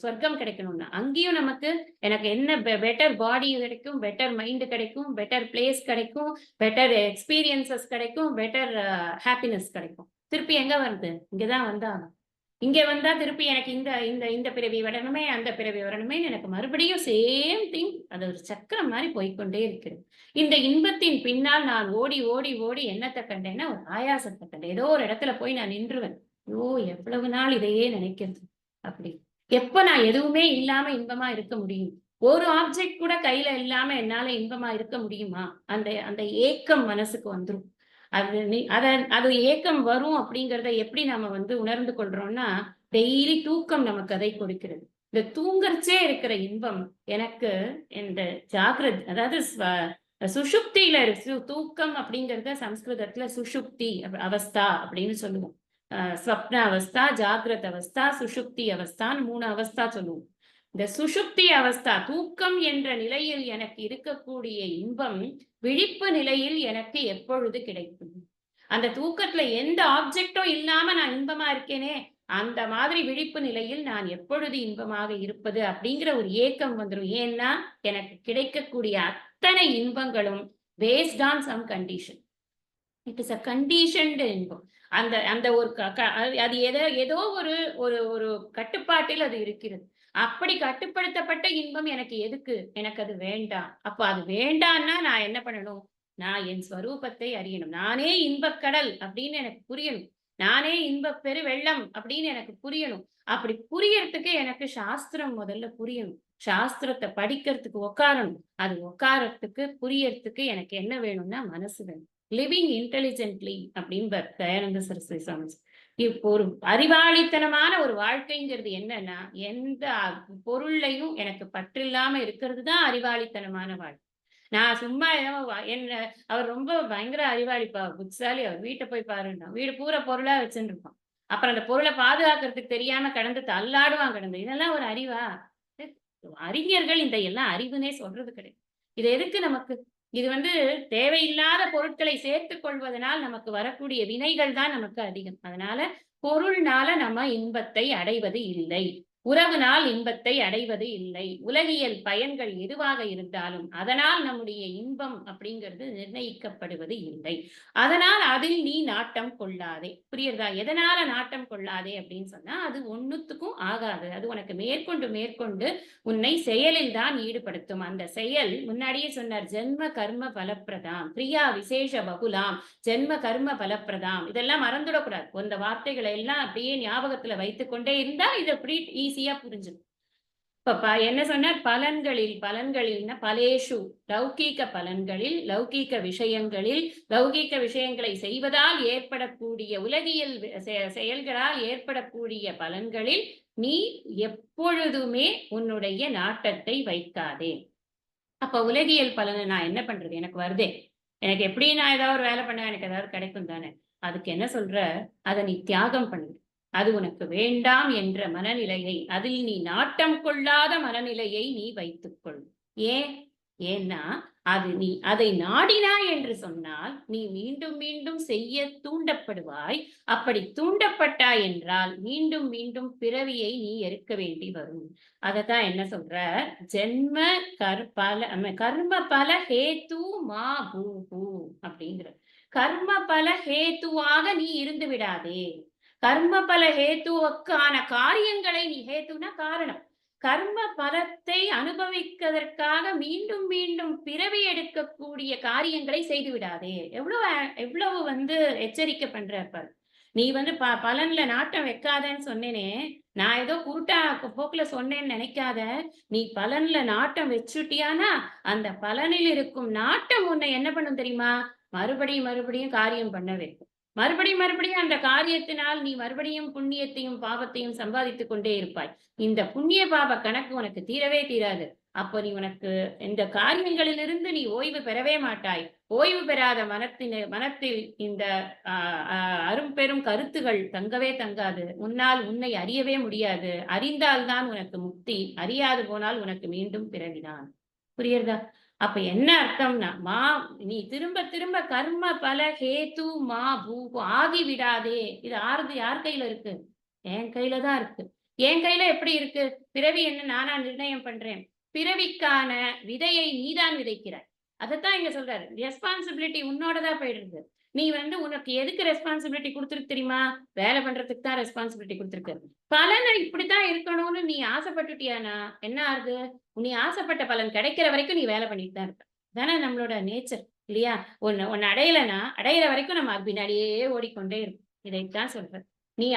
சொர்க்கம் கிடைக்கணும்னா அங்கேயும் நமக்கு எனக்கு என்ன பெட்டர் பாடி கிடைக்கும், பெட்டர் மைண்ட் கிடைக்கும், பெட்டர் பிளேஸ் கிடைக்கும், பெட்டர் எக்ஸ்பீரியன்சஸ் கிடைக்கும், பெட்டர் ஹாப்பினஸ் கிடைக்கும். திருப்பி எங்க வருது? இங்கதான் வந்தா. இங்க வந்தா திருப்பி எனக்கு இந்த இந்த இந்த பிறவி வரணுமே, அந்த பிறவி வரணுமே, எனக்கு மறுபடியும் சேம் திங். அது ஒரு சக்கரம் மாதிரி போய்கொண்டே இருக்கிறது. இந்த இன்பத்தின் பின்னால் நான் ஓடி ஓடி ஓடி என்னத்தை கண்டேன்னா ஒரு ஆயாசத்தை கண்டேன். ஏதோ ஒரு இடத்துல போய் நான் நின்றுவேன். ஐயோ, எவ்வளவு நாள் இதையே நினைக்கிறது அப்படி. எப்ப நான் எதுவுமே இல்லாம இன்பமா இருக்க முடியும்? ஒரு ஆப்ஜெக்ட் கூட கையில இல்லாம என்னால இன்பமா இருக்க முடியுமா? அந்த அந்த ஏக்கம் மனசுக்கு வந்துரும். அது ஏக்கம் வரும் அப்படிங்கிறத எப்படி நம்ம வந்து உணர்ந்து கொள்றோம்னா, டெய்லி தூக்கம் நமக்கு அதை கொடுக்கிறது. இந்த தூங்கறச்சே இருக்கிற இன்பம் எனக்கு இந்த ஜாகிரத், அதாவது சுஷுப்தியில தூக்கம் அப்படிங்கறத சம்ஸ்கிருதத்துல சுஷுப்தி அவஸ்தா அப்படின்னு சொல்லுவோம். ஸ்வப்ன அவஸ்தா, ஜாகிரத் அவஸ்தா, சுஷுப்தி அவஸ்தான்னு 3 அவஸ்தா சொல்லுவோம். இந்த சுஷுப்தி அவஸ்தா, தூக்கம் என்ற நிலையில் எனக்கு இருக்கக்கூடிய இன்பம் விழிப்பு நிலையில் எனக்கு எப்பொழுது கிடைக்கும்? அந்த தூக்கத்துல எந்த ஆப்ஜெக்டும் இல்லாம நான் இன்பமா இருக்கேனே, அந்த மாதிரி விழிப்பு நிலையில் நான் எப்பொழுது இன்பமாக இருப்பது அப்படிங்கிற ஒரு ஏக்கம் வந்துடும். ஏன்னா எனக்கு கிடைக்கக்கூடிய அத்தனை இன்பங்களும் based on some condition. It is a conditioned இன்பம். அந்த அந்த ஒரு அது ஏதோ ஒரு ஒரு கட்டுப்பாட்டில் அது இருக்கிறது. அப்படி கட்டுப்படுத்தப்பட்ட இன்பம் எனக்கு எதுக்கு? எனக்கு அது வேண்டாம். அப்ப அது வேண்டான்னா நான் என்ன பண்ணணும்? நான் என் ஸ்வரூபத்தை அறியணும். நானே இன்பக்கடல் அப்படின்னு எனக்கு புரியணும். நானே இன்பப் பெரு வெள்ளம் அப்படின்னு எனக்கு புரியணும். அப்படி புரியறதுக்கு எனக்கு சாஸ்திரம் முதல்ல புரியணும். சாஸ்திரத்தை படிக்கிறதுக்கு உட்காரணும். அது உட்காரத்துக்கு புரியறதுக்கு எனக்கு என்ன வேணும்னா மனசு வேணும். லிவிங் இன்டெலிஜென்ட்லி அப்படின்னு தயானந்த சரஸ்வதி சுவாமி. இப்போ ஒரு அறிவாளித்தனமான ஒரு வாழ்க்கைங்கிறது என்னன்னா, எந்த பொருள்லையும் எனக்கு பற்றில்லாம இருக்கிறது தான் அறிவாளித்தனமான வாழ்க்கை. நான் சும்மா என்ன, அவர் ரொம்ப பயங்கர அறிவாளிப்பா, புத்திசாலி, அவர் வீட்டை போய் பாருன்னா வீடு பூரா பொருளா வச்சுட்டு இருப்பான். அப்புறம் அந்த பொருளை பாதுகாக்கிறதுக்கு தெரியாம கடந்து தள்ளாடுவான் கடந்து. இதெல்லாம் ஒரு அறிவா? அறிஞர்கள் இந்த எல்லாம் அறிவுனே சொல்றது கிடையாது. இது எதுக்கு நமக்கு? இது வந்து தேவையில்லாத பொருட்களை சேர்த்துக் கொள்வதனால் நமக்கு வரக்கூடிய வினைகள் தான் நமக்கு அதிகம். அதனால பொருள்னால நம்ம இன்பத்தை அடைவது இல்லை. உறவினால் இன்பத்தை அடைவது இல்லை. உலகியல் பயன்கள் எதுவாக இருந்தாலும் அதனால் நம்முடைய இன்பம் அப்படிங்கிறது நிர்ணயிக்கப்படுவது இல்லை. அதனால் அதில் நீ நாட்டம் கொள்ளாதே. புரியுறதா? எதனால நாட்டம் கொள்ளாதே அப்படின்னு சொன்னா, அது ஒண்ணுத்துக்கும் ஆகாது. அது உனக்கு மேற்கொண்டு மேற்கொண்டு உன்னை செயலில் தான் ஈடுபடுத்தும். அந்த செயல் முன்னாடியே சொன்னார், ஜென்ம கர்ம பலப்பிரதாம், பிரியா விசேஷ பகுலாம், ஜென்ம கர்ம பலப்பிரதாம். இதெல்லாம் மறந்துடக்கூடாது. இந்த வார்த்தைகளை எல்லாம் அப்படியே ஞாபகத்துல வைத்துக் கொண்டே இருந்தா இது அப்படி ஈஸியா புரிஞ்சுடும். இப்ப என்ன சொன்னார்? பலன்களில்னா பலேஷு, லௌகீக பலன்களில், லௌகீக விஷயங்களில், லௌகீக விஷயங்களை செய்வதால் ஏற்படக்கூடிய உலகியல் செயல்களால் ஏற்படக்கூடிய பலன்களில் நீ எப்பொழுதுமே உன்னுடைய நாட்டத்தை வைக்காதே. அப்ப உலகியல் பலனை நான் என்ன பண்றது? எனக்கு வருதே, எனக்கு எப்படி நான் ஏதாவது ஒரு வேலை பண்ணா எனக்கு ஏதாவது கிடைக்கும் தானே. அதுக்கு என்ன சொல்ற? அதை நீ தியாகம் பண்ணு. அது உனக்கு வேண்டாம் என்ற மனநிலையை, அதில் நீ நாட்டம் கொள்ளாத மனநிலையை நீ வைத்துக்கொள். ஏன்? ஏன்னா நீ அதை நாடினாய் என்று சொன்னால் நீ மீண்டும் மீண்டும் செய்ய தூண்டப்படுவாய். அப்படி தூண்டப்பட்டாய் என்றால் மீண்டும் மீண்டும் பிறவியை நீ எடுக்க வேண்டி வரும். அதத்தான் என்ன சொல்ற? ஜென்ம கர்ம பல ஹேத்து மா பூஹு அப்படிங்கிற. கர்ம பல ஹேத்துவாக நீ இருந்து விடாதே. கர்ம பல ஹேத்துவுக்கான காரியங்களை நீ, ஹேத்துனா காரணம், கர்ம பலத்தை அனுபவிப்பதற்காக மீண்டும் மீண்டும் பிறவி எடுக்கக்கூடிய காரியங்களை செய்து விடாதே. எவ்வளவு எச்சரிக்கை பண்ற. நீ பலன்ல நாட்டம் வைக்காதன்னு சொன்னேனே, நான் ஏதோ குருட்டா போக்குல சொன்னேன்னு நினைக்காத. நீ பலன்ல நாட்டம் வச்சுட்டியானா அந்த பலனில் இருக்கும் நாட்டம் உன்னை என்ன பண்ணும் தெரியுமா? மறுபடியும் மறுபடியும் காரியம் பண்ண வைக்கும். மறுபடியும் மறுபடியும் அந்த காரியத்தினால் நீ மறுபடியும் புண்ணியத்தையும் பாவத்தையும் சம்பாதித்துக் கொண்டே இருப்பாய். இந்த புண்ணிய பாவ கணக்கு உனக்கு தீரவே தீராது. அப்போ நீ உனக்கு இந்த காரியங்களிலிருந்து நீ ஓய்வு பெறவே மாட்டாய். ஓய்வு பெறாத மனத்தில் இந்த அரும்பெரும் கருத்துகள் தங்கவே தங்காது. உன்னை அறியவே முடியாது. அறிந்தால்தான் உனக்கு முக்தி, அறியாது போனால் உனக்கு மீண்டும் பிறவிதான். புரியுறதா? அப்ப என்ன அர்த்தம்னா, நீ திரும்ப திரும்ப கர்ம பல ஹேத்து மா பூஹு ஆகி விடாதே. இது யார் கையில இருக்கு? என் கையில தான் இருக்கு. என் கையில எப்படி இருக்கு? பிறவி என்ன நானா நிர்ணயம் பண்றேன்? பிறவிக்கான விதையை நீதான் விதைக்கிறாய். அதைத்தான் இங்க சொல்றாரு. ரெஸ்பான்சிபிலிட்டி உன்னோடதான் போயிடுது. நீ உனக்கு எதுக்கு ரெஸ்பான்சிபிலிட்டி கொடுத்துருக்கு தெரியுமா? வேலை பண்றதுக்கு தான் ரெஸ்பான்சிபிலிட்டி கொடுத்துருக்கு. பலனை இப்படித்தான் இருக்கணும்னு நீ ஆசைப்பட்டுட்டியானா என்ன ஆகுது? நீ ஆசைப்பட்ட பலன் கிடைக்கிற வரைக்கும் நீ வேலை பண்ணிட்டு தான் இருக்க. தானே நம்மளோட நேச்சர் இல்லையா? ஒன்னு அடையலைன்னா அடையிற வரைக்கும் நம்ம பின்னாடியே ஓடிக்கொண்டே இருக்கும். இதைத்தான் சொல்ற. நீ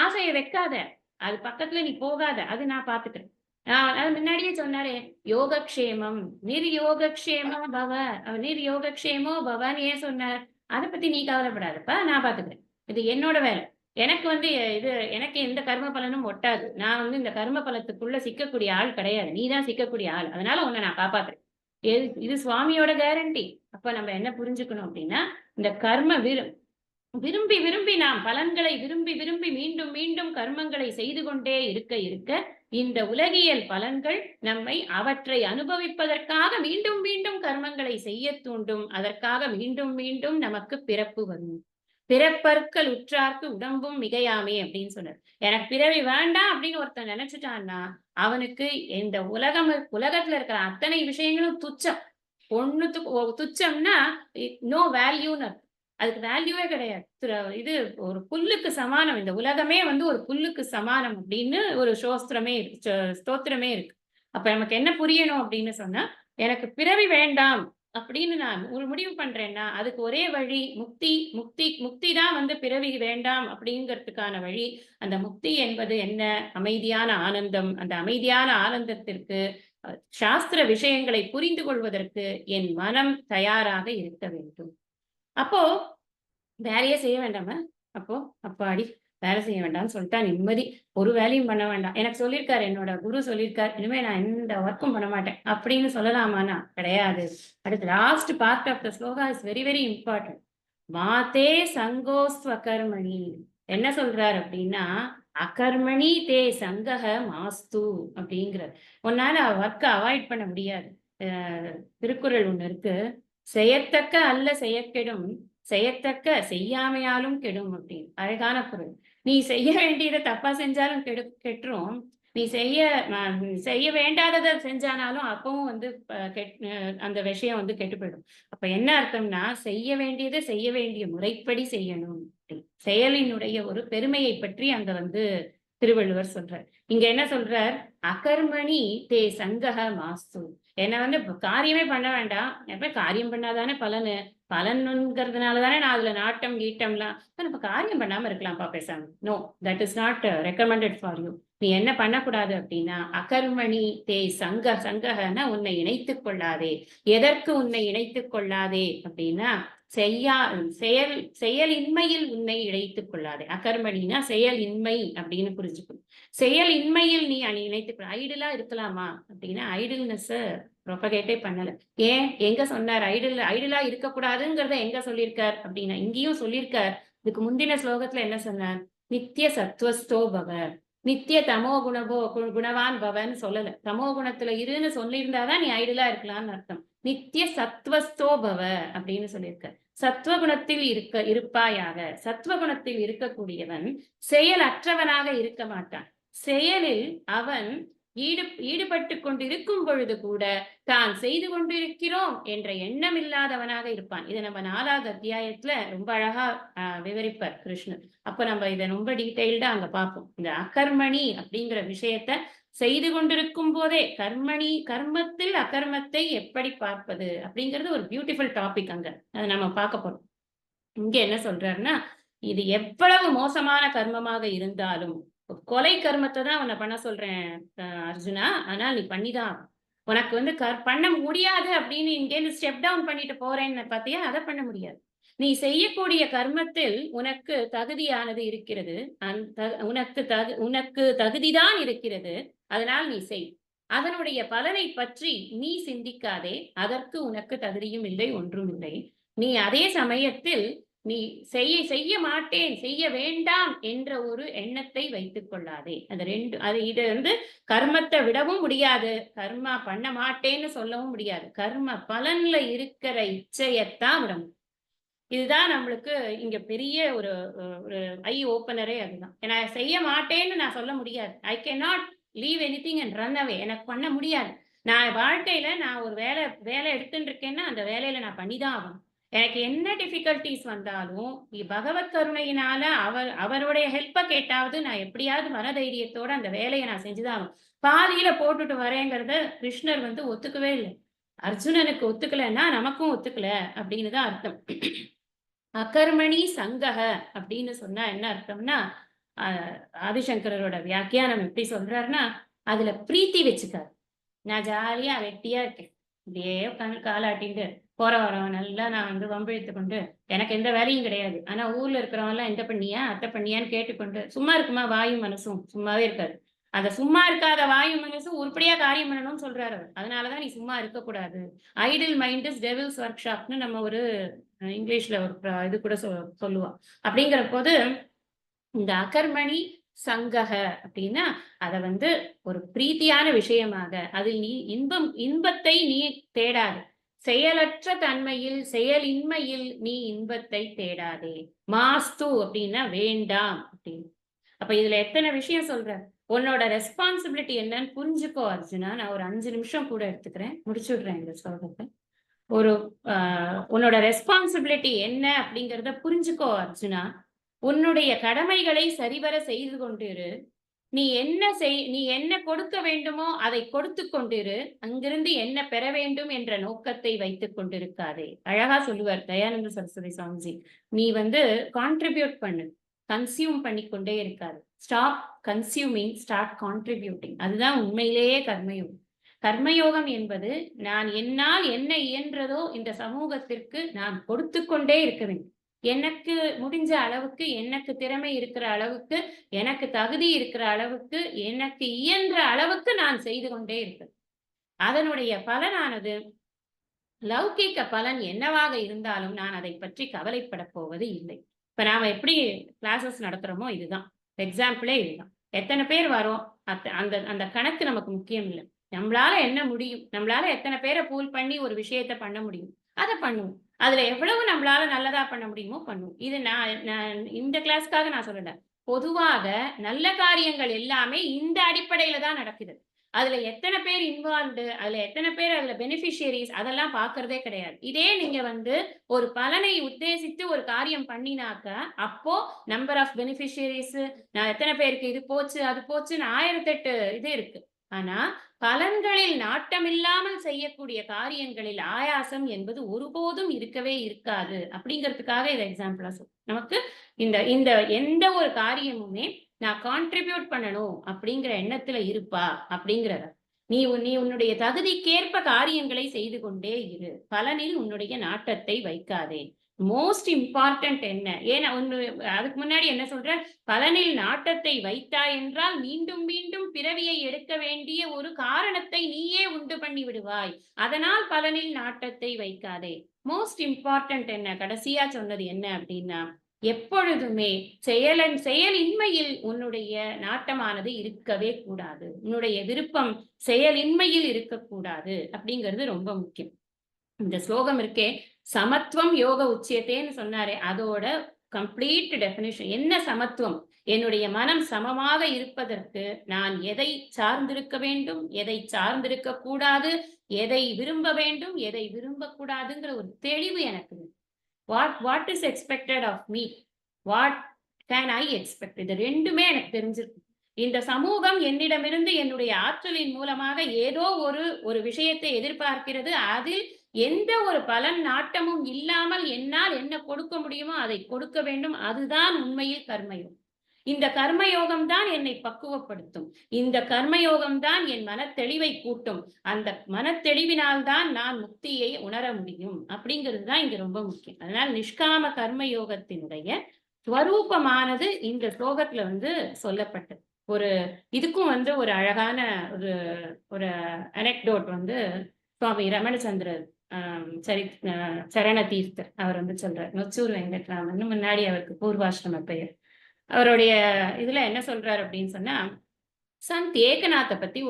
ஆசையை வைக்காத, அது பக்கத்துல நீ போகாத. அது நான் பாத்துக்கிறேன். அது முன்னாடியே சொன்னாரே, யோகக்ஷேமம் நிர்யோகக்ஷேமோ பவ. நிர்யோகக்ஷேமோ பவன்னு ஏன் சொன்னார்? அதை பத்தி நீ கவலைப்படாதப்பா, நான் பாத்துக்கிறேன். இது என்னோட வேலை. எனக்கு எனக்கு எந்த கர்ம பலனும் ஒட்டாது. நான் இந்த கர்ம பலத்துக்குள்ள சிக்கக்கூடிய ஆள் கிடையாது. நீதான் சிக்கக்கூடிய ஆள். அதனால உன்னை நான் காப்பாத்துறேன். இது சுவாமியோட கேரண்டி. அப்ப நம்ம என்ன புரிஞ்சுக்கணும் அப்படின்னா, இந்த கர்ம விரும்பி விரும்பி நாம் பலன்களை விரும்பி விரும்பி மீண்டும் மீண்டும் கர்மங்களை செய்து கொண்டே இருக்க இந்த உலகியல் பலன்கள் நம்மை அவற்றை அனுபவிப்பதற்காக மீண்டும் மீண்டும் கர்மங்களை செய்ய தூண்டும். அதற்காக மீண்டும் மீண்டும் நமக்கு பிறப்பு வரும். பிறப்பற்கள் உற்றார்க்கு உடம்பும் மிகையாமே அப்படின்னு சொன்னார். எனக்கு பிறவி வேண்டாம் அப்படின்னு ஒருத்தன் நினைச்சுட்டான்னா அவனுக்கு இந்த உலகத்துல இருக்கிற அத்தனை விஷயங்களும் துச்சம். துச்சம்னா நோ வேல்யூன்னு. அதுக்கு வேல்யூவே கிடையாது. இது ஒரு புல்லுக்கு சமானம். இந்த உலகமே ஒரு புல்லுக்கு சமானம் அப்படின்னு ஒரு ஸ்தோத்திரமே இருக்கு. அப்ப நமக்கு என்ன புரியணும் அப்படின்னு சொன்னா, எனக்கு பிறவி வேண்டாம் அப்படின்னு நான் ஒரு முடிவு பண்றேன்னா அதுக்கு ஒரே வழி முக்தி. முக்தி தான் பிறவி வேண்டாம் அப்படிங்கிறதுக்கான வழி. அந்த முக்தி என்பது என்ன? அமைதியான ஆனந்தம். அந்த அமைதியான ஆனந்தத்திற்கு சாஸ்திர விஷயங்களை புரிந்து கொள்வதற்கு என் மனம் தயாராக இருக்க வேண்டும். அப்போ வேலையே செய்ய வேண்டாம. அப்போ அப்பாடி வேலை செய்ய வேண்டாம்னு சொல்லிட்டா நிம்மதி. ஒரு வேலையும் பண்ண வேண்டாம். எனக்கு சொல்லியிருக்காரு, என்னோட குரு சொல்லியிருக்காரு, இனிமே நான் எந்த ஒர்க்கும் பண்ண மாட்டேன் அப்படின்னு சொல்லலாமானா கிடையாது. அடுத்து last part of the sloka is very very important. மாதே சங்கோஸ்வ கர்மணி. என்ன சொல்றாரு அப்படின்னா, அகர்மணி தே சங்கக மாஸ்து அப்படிங்கிறார். உன்னால ஒர்க்கை அவாய்ட் பண்ண முடியாது. திருக்குறள் ஒண்ணு இருக்கு, செய்யத்தக்க அல்ல செய்யக்கெடும், செய்யத்தக்க செய்யாமையாலும் கெடும் அப்படின்னு. அழகான பொருள். நீ செய்ய வேண்டியதை தப்பா செஞ்சாலும் கெட்டுரும், நீ செய்ய வேண்டாததை செஞ்சானாலும் அப்பவும் வந்து அந்த விஷயம் வந்து கெட்டு போயிடும். அப்ப என்ன அர்த்தம்னா, செய்ய வேண்டியதை செய்ய வேண்டிய முறைப்படி செய்யணும். செயலினுடைய ஒரு பெருமையை பற்றி அங்க வந்து திருவள்ளுவர் சொல்றார். இங்க என்ன சொல்றார்? அகர்மணி தே சங்கஹ மாஸ்து. என்ன வந்து காரியமே பண்ண வேண்டாம். எப்ப காரியம் பண்ணாதானே பலனு. பலனுங்கிறதுனால தானே நான் அதுல நாட்டம் கீட்டம்லாம். நம்ம காரியம் பண்ணாம இருக்கலாம்ப்பா பேசாம. No, that is not recommended for you. நீ என்ன பண்ணக்கூடாது அப்படின்னா, அகர்மணி தே சங்கஹன்னா உன்னை இணைத்துக் கொள்ளாதே. எதற்கு உன்னை இணைத்துக் கொள்ளாதே அப்படின்னா, செயலின்மையில் உன்னை இணைத்துக் கொள்ளாதே. அகர்மணினா செயலின்மை அப்படின்னு புரிஞ்சுக்கணும். செயலின்மையில் நீ இணைத்துக் ஐடிலா இருக்கலாமா அப்படின்னா, ஐடில்னஸ் ப்ரொபகேட்டே பண்ணல. ஏன் எங்க சொன்னார்? ஐடிலா இருக்கக்கூடாதுங்கிறத எங்க சொல்லியிருக்கார் அப்படின்னா, இங்கேயும் சொல்லியிருக்கார். இதுக்கு முந்தின ஸ்லோகத்துல என்ன சொன்னார்? நித்திய சத்வஸ்தோ பவ, நித்திய தமோ குணவான் பவன்னு சொல்லல. தமோ குணத்துல இருன்னு சொல்லியிருந்தாதான் நீ ஐடிலா இருக்கலாம்னு அர்த்தம். நித்திய சத்வஸ்தோ பவ அப்படின்னு சொல்லியிருக்க. சத்வகுணத்தில் இருப்பாயாக. சத்வகுணத்தில் இருக்கக்கூடியவன் செயலற்றவனாக இருக்க மாட்டான். செயலில் அவன் ஈடுபட்டு கொண்டிருக்கும் பொழுது கூட தான் செய்து கொண்டிருக்கிறோம் என்ற எண்ணம் இல்லாதவனாக இருப்பான். இதை நம்ம 4வது அத்தியாயத்துல ரொம்ப அழகா விவரிப்பார் கிருஷ்ணர். அப்ப நம்ம இதை ரொம்ப டீட்டெயில்டா அங்க பார்ப்போம். இந்த அகர்மணி அப்படிங்கிற விஷயத்த செய்து கொண்டிருக்கும் போதே கர்மத்தில் அகர்மத்தை எப்படி பார்ப்பது அப்படிங்கிறது ஒரு பியூட்டிஃபுல் டாபிக். அங்க அதை நம்ம பார்க்க போறோம். இங்க என்ன சொல்றாருன்னா, இது எவ்வளவு மோசமான கர்மமாக இருந்தாலும், கொலை கர்மத்தை தான் உன்னை பண்ண சொல்றேன் அர்ஜுனா, ஆனால் நீ பண்ணிதான். உனக்கு வந்து பண்ண முடியாது அப்படின்னு இங்கேருந்து ஸ்டெப் டவுன் பண்ணிட்டு போறேன்னு பார்த்தியா, அதை பண்ண முடியாது. நீ செய்யக்கூடிய கர்மத்தில் உனக்கு தகுதியானது இருக்கிறது. உனக்கு தகுதிதான் இருக்கிறது. அதனால் நீ செய். அதனுடைய பலனை பற்றி நீ சிந்திக்காதே. அதற்கு உனக்கு தகுதியும் இல்லை, ஒன்றும் இல்லை. நீ அதே சமயத்தில் நீ செய்ய மாட்டேன், செய்ய வேண்டாம் என்ற ஒரு எண்ணத்தை வைத்துக் கொள்ளாதே. இது வந்து கர்மத்தை விடவும் முடியாது, கர்மா பண்ண மாட்டேன்னு சொல்லவும் முடியாது. கர்ம பலன்ல இருக்கிற இச்சையத்தான் விட முடியும். இதுதான் நம்மளுக்கு இங்க பெரிய ஒரு ஐ ஓப்பனரே அதுதான். ஏன்னா செய்ய மாட்டேன்னு நான் சொல்ல முடியாது. I can not leave anything and run away. எனக்கு பண்ண முடியாது. நான் வாழ்க்கையில நான் ஒரு வேலை எடுத்துட்டு இருக்கேன்னா அந்த வேலையில நான் பண்ணிதான் ஆகணும். எனக்கு என்ன டிஃபிகல்டிஸ் வந்தாலும் பகவத் கருணையினால அவருடைய ஹெல்ப்பை கேட்டாவது நான் எப்படியாவது மனதைரியத்தோட அந்த வேலையை நான் செஞ்சுதான் ஆகணும். பாதியில போட்டுட்டு வரேங்கிறத கிருஷ்ணர் வந்து ஒத்துக்கவே இல்லை. அர்ஜுனனுக்கு ஒத்துக்கலைன்னா நமக்கும் ஒத்துக்கல அப்படின்னு தான் அர்த்தம். அகர்மணி சங்கஹ அப்படின்னு சொன்னா என்ன அர்த்தம்னா, ஆதிசங்கரோட வியாக்கியானம் எப்படி சொல்றாருன்னா, அதுல பிரீத்தி வச்சுக்காரு. நான் ஜாலியா வெட்டியா இருக்கேன், இப்படியே காலாட்டிட்டு போற வரவன் நல்லா நான் வந்து வம்பிழுத்து கொண்டு எனக்கு எந்த வேலையும் கிடையாது. ஆனா ஊர்ல இருக்கிறவன் எல்லாம் எந்த பண்ணியா அத்தை பண்ணியான்னு கேட்டுக்கொண்டு சும்மா இருக்குமா? வாயும் மனசும் சும்மாவே இருக்காது. அந்த சும்மா இருக்காத வாயும் மனசும் உருப்படியா காரியம் பண்ணணும்னு சொல்றாரு அவர். அதனாலதான் நீ சும்மா இருக்கக்கூடாது. ஐடில் மைண்ட் இஸ் டெவில்ஸ் ஒர்க் ஷாப்னு நம்ம ஒரு இங்கிலீஷ்ல ஒரு இது கூட சொல்லுவோம். அப்படிங்கிற போது இந்த அகர்மணி சங்கக அப்படின்னா அத வந்து ஒரு பிரீத்தியான விஷயமாக, அதில் நீ இன்பத்தை நீ தேடாது. செயலற்ற தன்மையில் செயலின்மையில் நீ இன்பத்தை தேடாதே. மாஸ்து அப்படின்னா வேண்டாம் அப்படின்னு. அப்ப இதுல எத்தனை விஷயம் சொல்ற. உன்னோட ரெஸ்பான்சிபிலிட்டி என்னன்னு புரிஞ்சுக்கோ அர்ஜுனா. நான் ஒரு 5 நிமிஷம் கூட எடுத்துக்கிறேன், முடிச்சுடுறேன் இந்த ஸ்லோகத்தை. உன்னோட ரெஸ்பான்சிபிலிட்டி என்ன அப்படிங்கிறத புரிஞ்சுக்கோ அர்ஜுனா. உன்னுடைய கடமைகளை சரிவர செய்து கொண்டிரு. நீ என்ன கொடுக்க வேண்டுமோ அதை கொடுத்து கொண்டிரு. அங்கிருந்து என்ன பெற வேண்டும் என்ற நோக்கத்தை வைத்துக் கொண்டிருக்காதே. அழகா சொல்லுவார் தயானந்த சரஸ்வதி சுவாமிஜி. நீ வந்து கான்ட்ரிபியூட் பண்ணு, கன்சியூம் பண்ணிக்கொண்டே இருக்காது. Stop consuming, start contributing. அதுதான் உண்மையிலேயே கர்மயோகம். கர்மயோகம் என்பது நான் என்னால் என்ன இயன்றதோ இந்த சமூகத்திற்கு நான் கொடுத்து கொண்டே இருக்க வேண்டும். எனக்கு முடிஞ்ச அளவுக்கு, எனக்கு திறமை இருக்கிற அளவுக்கு, எனக்கு தகுதி இருக்கிற அளவுக்கு, எனக்கு இயன்ற அளவுக்கு நான் செய்து கொண்டே இருப்பேன். அதனுடைய பலனானது லௌகிக பலன் என்னவாக இருந்தாலும் நான் அதை பற்றி கவலைப்பட போவது இல்லை. இப்ப நாம எப்படி கிளாஸஸ் நடத்துறோமோ இதுதான் எக்ஸாம்பிளே. இதுதான். எத்தனை பேர் வரோம் அந்த அந்த கணக்கு நமக்கு முக்கியம் இல்லை. நம்மளால என்ன முடியும், நம்மளால எத்தனை பேரை பூல் பண்ணி ஒரு விஷயத்த பண்ண முடியும், அதை பண்ணுவோம். அதுல எவ்வளவு நம்மளால நல்லதா பண்ண முடியுமோ பண்ணுவோம். இது நான் இந்த கிளாஸ்க்காக நான் சொல்லல. பொதுவாக நல்ல காரியங்கள் எல்லாமே இந்த அடிப்படையில தான் நடக்குது. அதுல எத்தனை பேர் இன்வால்வ்டு, அதுல எத்தனை பேர் அதுல பெனிஃபிஷியரிஸ் அதெல்லாம் பார்க்கிறதே கிடையாது. இதே நீங்க வந்து ஒரு பலனை உத்தேசித்து ஒரு காரியம் பண்ணினாக்க, அப்போ நம்பர் ஆஃப் பெனிஃபிஷியரிஸ், நான் எத்தனை பேருக்கு இது போச்சு, அது போச்சுன்னு 1008 இது இருக்கு. ஆனா பலன்களில் நாட்டமில்லாமல் செய்யக்கூடிய காரியங்களில் ஆயாசம் என்பது ஒருபோதும் இருக்கவே இருக்காது. அப்படிங்கிறதுக்காக இதை எக்ஸாம்பிளா சொல்றேன். நமக்கு இந்த இந்த எந்த ஒரு காரியமுமே நான் கான்ட்ரிபியூட் பண்ணணும் அப்படிங்கிற எண்ணத்துல இருப்பா அப்படிங்கிறத. நீ உன்னுடைய தகுதிக்கேற்ப காரியங்களை செய்து கொண்டே இரு. பலனில் உன்னுடைய நாட்டத்தை வைக்காதே. மோஸ்ட் இம்பார்ட்டன்ட் என்ன? ஏன்னா அதுக்கு முன்னாடி என்ன சொல்ற? பலனில் நாட்டத்தை வைத்தாய் என்றால் மீண்டும் மீண்டும் பிறவியை எடுக்க வேண்டிய ஒரு காரணத்தை நீயே உண்டு பண்ணி விடுவாய். அதனால் பலனில் நாட்டத்தை வைக்காதே. மோஸ்ட் இம்பார்ட்டன்ட் என்ன? கடைசியா சொன்னது என்ன அப்படின்னா, எப்பொழுதுமே செயலின்மையில் உன்னுடைய நாட்டமானது இருக்கவே கூடாது. உன்னுடைய விருப்பம் செயலின்மையில் இருக்கக்கூடாது அப்படிங்கிறது ரொம்ப முக்கியம். இந்த ஸ்லோகம் இருக்கே, சமத்துவம் யோக உச்சியத்தேன்னு சொன்னாரே, அதோட கம்ப்ளீட் டெபினிஷன் என்ன சமத்துவம்? என்னுடைய மனம் சமமாக இருப்பதற்கு நான் எதை சார்ந்திருக்க வேண்டும், எதை சார்ந்திருக்க கூடாது, எதை விரும்ப வேண்டும், எதை விரும்பக்கூடாதுங்கிற ஒரு தெளிவு எனக்கு. What is expected of me, what can I expect, இது ரெண்டுமே எனக்கு தெரிஞ்சிருக்கு. இந்த சமூகம் என்னிடமிருந்து என்னுடைய ஆற்றலின் மூலமாக ஏதோ ஒரு விஷயத்தை எதிர்பார்க்கிறது. அதில் எந்த ஒரு பலன் நாட்டமும் இல்லாமல் என்னால் என்ன கொடுக்க முடியுமோ அதை கொடுக்க வேண்டும். அதுதான் உண்மையில் கர்மயோகம். இந்த கர்மயோகம் தான் என்னை பக்குவப்படுத்தும். இந்த கர்மயோகம் தான் என் மனத்தெளிவை கூட்டும். அந்த மனத்தெளிவினால் தான் நான் முக்தியை உணர முடியும் அப்படிங்கிறது தான் இங்க ரொம்ப முக்கியம். அதனால நிஷ்காம கர்மயோகத்தினுடைய ஸ்வரூபமானது இந்த ஸ்லோகத்துல வந்து சொல்லப்பட்டது. இதுக்கும் வந்து ஒரு அழகான ஒரு அனெக்டோட் வந்து சுவாமி ரமணச்சந்திரர் சரண தீர்த்தர் அவர் வந்து சொல்றார். நொச்சூர் வெங்கட்ராமன் முன்னாடி அவருக்கு பூர்வாசிரம பெயர். அவருடைய இதுல என்ன சொல்றாரு அப்படின்னு சொன்னா, சந்த் ஏகநாத்தை பத்தி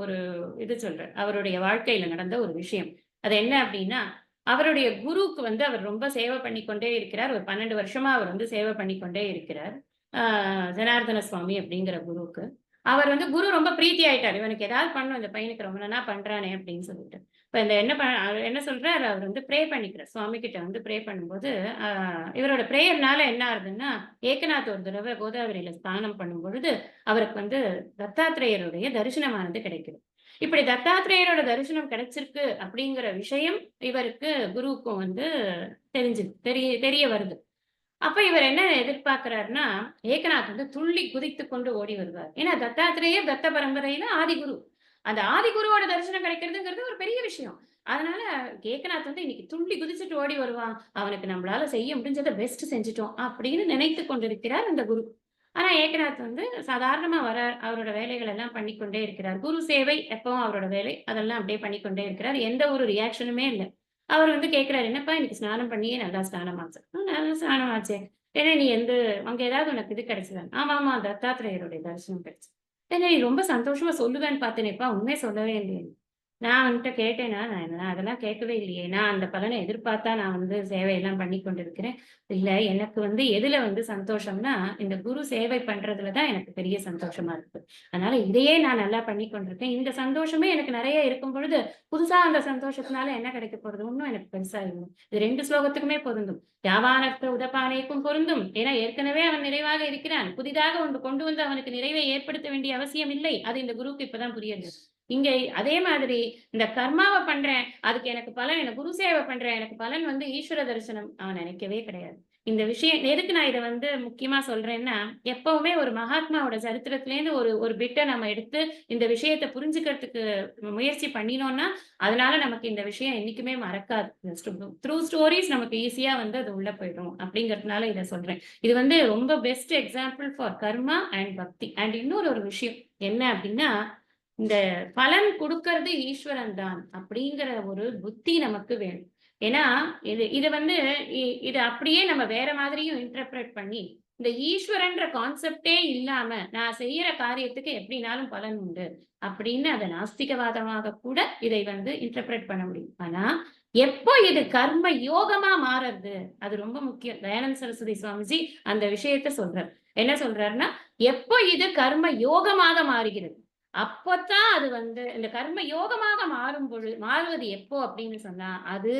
ஒரு இது சொல்றார். அவருடைய வாழ்க்கையில நடந்த ஒரு விஷயம். அது என்ன அப்படின்னா, அவருடைய குருவுக்கு வந்து அவர் ரொம்ப சேவை பண்ணிக்கொண்டே இருக்கிறார். ஒரு 12 வருஷமா அவர் வந்து சேவை பண்ணிக்கொண்டே இருக்கிறார். ஜனார்தன சுவாமி அப்படிங்கிற குருவுக்கு. அவர் வந்து குரு ரொம்ப பிரீத்தி ஆயிட்டார். இவனுக்கு ஏதாவது பண்ணும், இந்த பையனுக்கு ரொம்ப நல்லா பண்றானே அப்படின்னு சொல்லிட்டு. இப்ப இந்த என்ன சொல்றாரு, அவர் வந்து ப்ரே பண்ணிக்கிறார். சுவாமி கிட்ட வந்து ப்ரே பண்ணும்போது இவரோட பிரேயர்னால என்ன ஆகுதுன்னா, ஏகநாத் ஒரு தடவை கோதாவரியில ஸ்நானம் பண்ணும் பொழுது அவருக்கு வந்து தத்தாத்திரேயருடைய தரிசனமானது கிடைக்குது. இப்படி தத்தாத்திரேயரோட தரிசனம் கிடைச்சிருக்கு அப்படிங்கிற விஷயம் இவருக்கு குருவுக்கும் வந்து தெரிய வருது. அப்ப இவர் என்ன எதிர்பார்க்கிறாருன்னா, ஏகநாத் வந்து துள்ளி குதித்து கொண்டு ஓடி வருவார். ஏன்னா தத்தாத்திரேயர் தத்த பரம்பரையில ஆதிகுரு. அந்த ஆதிகுருவோட தரிசனம் கிடைக்கிறதுங்கிறது ஒரு பெரிய விஷயம். அதனால ஏகநாத் வந்து இன்னைக்கு துள்ளி குதிச்சுட்டு ஓடி வருவான். அவனுக்கு நம்மளால செய்ய முடிஞ்சதை பெஸ்ட் செஞ்சுட்டோம் அப்படின்னு நினைத்து கொண்டிருக்கிறார் அந்த குரு. ஆனா ஏகநாத் வந்து சாதாரணமா வரார். அவரோட வேலைகள் எல்லாம் பண்ணிக்கொண்டே இருக்கிறார். குரு சேவை எப்பவும் அவரோட வேலை. அதெல்லாம் அப்படியே பண்ணிக்கொண்டே இருக்கிறார். எந்த ஒரு ரியாக்ஷனுமே இல்லை. அவர் வந்து கேட்கிறாரு, என்னப்பா இன்னைக்கு ஸ்நானம் பண்ணியே நல்லா ஸ்நானம் ஆச்சு. நல்லா ஸ்நானம் ஆச்சே. ஏன்னா நீ அங்க ஏதாவது உனக்கு இது கிடைச்சதா? ஆமா தத்தாத்திரேயருடைய தரிசனம் கிடைச்சு. ஏன்னா நீ ரொம்ப சந்தோஷமா சொல்லுவேன்னு பார்த்தேனேப்பா, உண்மையை சொல்லவே இல்லையே. நான் அவன்கிட்ட கேட்டேனா, நான் அதெல்லாம் கேட்கவே இல்லையே. நான் அந்த பலனை எதிர்பார்த்தா நான் வந்து சேவையெல்லாம் பண்ணி கொண்டிருக்கிறேன். இல்ல, எனக்கு வந்து எதுல வந்து சந்தோஷம்னா, இந்த குரு சேவை பண்றதுலதான் எனக்கு பெரிய சந்தோஷமா இருக்கு. அதனால இதையே நான் நல்லா பண்ணி கொண்டிருக்கேன். இந்த சந்தோஷமே எனக்கு நிறைய இருக்கும் பொழுது புதுசா அந்த சந்தோஷத்தினால என்ன கிடைக்க போறது? ஒன்னும் எனக்கு பெருசா இல்லை. இது 2 ஸ்லோகத்துக்குமே பொருந்தும். யாவானற்ற உதப்பானைக்கும் பொருந்தும். ஏன்னா ஏற்கனவே அவன் நிறைவாக இருக்கிறான். புதிதாக ஒன்று கொண்டு வந்து அவனுக்கு நிறைவை ஏற்படுத்த வேண்டிய அவசியம் இல்லை. அது இந்த குருவுக்கு இப்பதான் புரியுது. இங்க அதே மாதிரி இந்த கர்மாவை பண்றேன், அதுக்கு எனக்கு பலன், எனக்கு குரு சேவை பண்றேன், எனக்கு பலன் வந்து ஈஸ்வர தரிசனம் அவன் நினைக்கவே கிடையாது. இந்த விஷயம் எதுக்கு நான் இதை வந்து முக்கியமா சொல்றேன்னா, எப்பவுமே ஒரு மகாத்மாவோட சரித்திரத்திலேருந்து ஒரு பிட்டை நம்ம எடுத்து இந்த விஷயத்தை புரிஞ்சுக்கிறதுக்கு முயற்சி பண்ணினோம்னா, அதனால நமக்கு இந்த விஷயம் என்னைக்குமே மறக்காது. த்ரூ ஸ்டோரிஸ் நமக்கு ஈஸியா வந்து அது உள்ள போயிடும் அப்படிங்கிறதுனால இதை சொல்றேன். இது வந்து ரொம்ப best example for karma and பக்தி. அண்ட் இன்னொரு விஷயம் என்ன அப்படின்னா, இந்த பலன் கொடுக்கறது ஈஸ்வரன் தான் அப்படிங்கிற ஒரு புத்தி நமக்கு வேணும். ஏன்னா இது வந்து இது அப்படியே நம்ம வேற மாதிரியும் இன்டர்பிரேட் பண்ணி, இந்த ஈஸ்வரன்ற கான்செப்டே இல்லாம நான் செய்யற காரியத்துக்கு எப்படினாலும் பலன் உண்டு அப்படின்னு அதை நாஸ்திகவாதமாக கூட இதை வந்து இன்டர்பிரேட் பண்ண முடியும். ஆனா எப்போ இது கர்ம யோகமா மாறுறது? அது ரொம்ப முக்கியம். தயானந்த சரஸ்வதி சுவாமிஜி அந்த விஷயத்த சொல்றார். என்ன சொல்றாருன்னா, எப்போ இது கர்ம யோகமாக மாறுகிறது? அப்பத்தான் அது வந்து இந்த கர்ம யோகமாக மாறுவது எப்போ அப்படின்னு சொன்னா, அது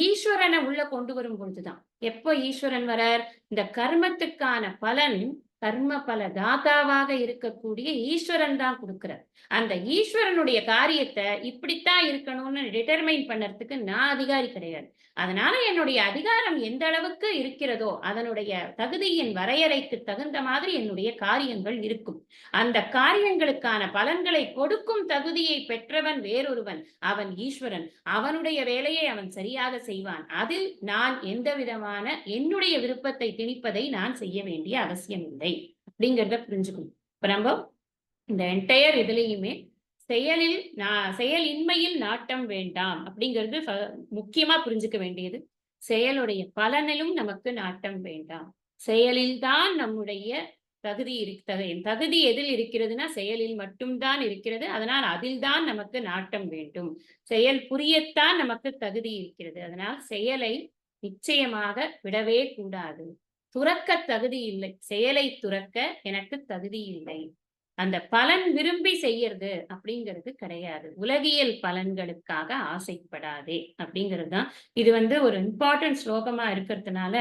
ஈஸ்வரன உள்ள கொண்டு வரும் பொழுதுதான். எப்போ ஈஸ்வரன் வரார்? இந்த கர்மத்துக்கான பலன் கர்ம பல தாத்தாவாக இருக்கக்கூடிய ஈஸ்வரன் தான் குடுக்கிறார். அந்த ஈஸ்வரனுடைய காரியத்த இப்படித்தான் இருக்கணும்னு டிட்டர்மைன் பண்ணறதுக்கு நான் அதிகாரி கிடையாது. அதனால என்னுடைய அதிகாரம் எந்த அளவுக்கு இருக்கிறதோ, அதனுடைய தகுதியின் வரையறைக்கு தகுந்த மாதிரி என்னுடைய காரியங்கள் இருக்கும். அந்த காரியங்களுக்கான பலன்களை கொடுக்கும் தகுதியை பெற்றவன் வேறொருவன். அவன் ஈஸ்வரன். அவனுடைய வேலையை அவன் சரியாக செய்வான். அதில் நான் எந்த விதமான என்னுடைய விருப்பத்தை திணிப்பதை நான் செய்ய வேண்டிய அவசியம் இல்லை. அப்படிங்கிறத புரிஞ்சுக்கணும். இப்ப நம்ம இந்த என்டையர் இதுலயுமே செயலின்மையில் நாட்டம் வேண்டாம் அப்படிங்கிறது முக்கியமா புரிஞ்சுக்க வேண்டியது. செயலுடைய பலனிலும் நமக்கு நாட்டம் வேண்டாம். செயலில்தான் நம்முடைய தகுதி எதில் இருக்கிறதுனா செயலில் மட்டும்தான் இருக்கிறது. அதனால் அதில்தான் நமக்கு நாட்டம் வேண்டும். செயல் புரியத்தான் நமக்கு தகுதி இருக்கிறது. அதனால் செயலை நிச்சயமாக விடவே கூடாது. துறக்க தகுதி இல்லை. செயலை துறக்க எனக்கு தகுதி இல்லை. அந்த பலன் விரும்பி செய்யறது அப்படிங்கிறது கிடையாது. உலகியல் பலன்களுக்காக ஆசைப்படாதே அப்படிங்கிறது தான். இது வந்து ஒரு இம்பார்ட்டன்ட் ஸ்லோகமா இருக்கிறதுனால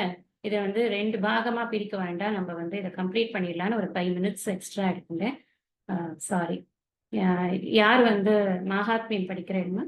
இதை வந்து 2 பாகமா பிரிக்க வேண்டாம். நம்ம வந்து இதை கம்ப்ளீட் பண்ணிடலான்னு ஒரு 5 மினிட்ஸ் எக்ஸ்ட்ரா எடுத்துங்க. சாரி. யார் வந்து மகாத்மியம் படிக்கிறேன்னா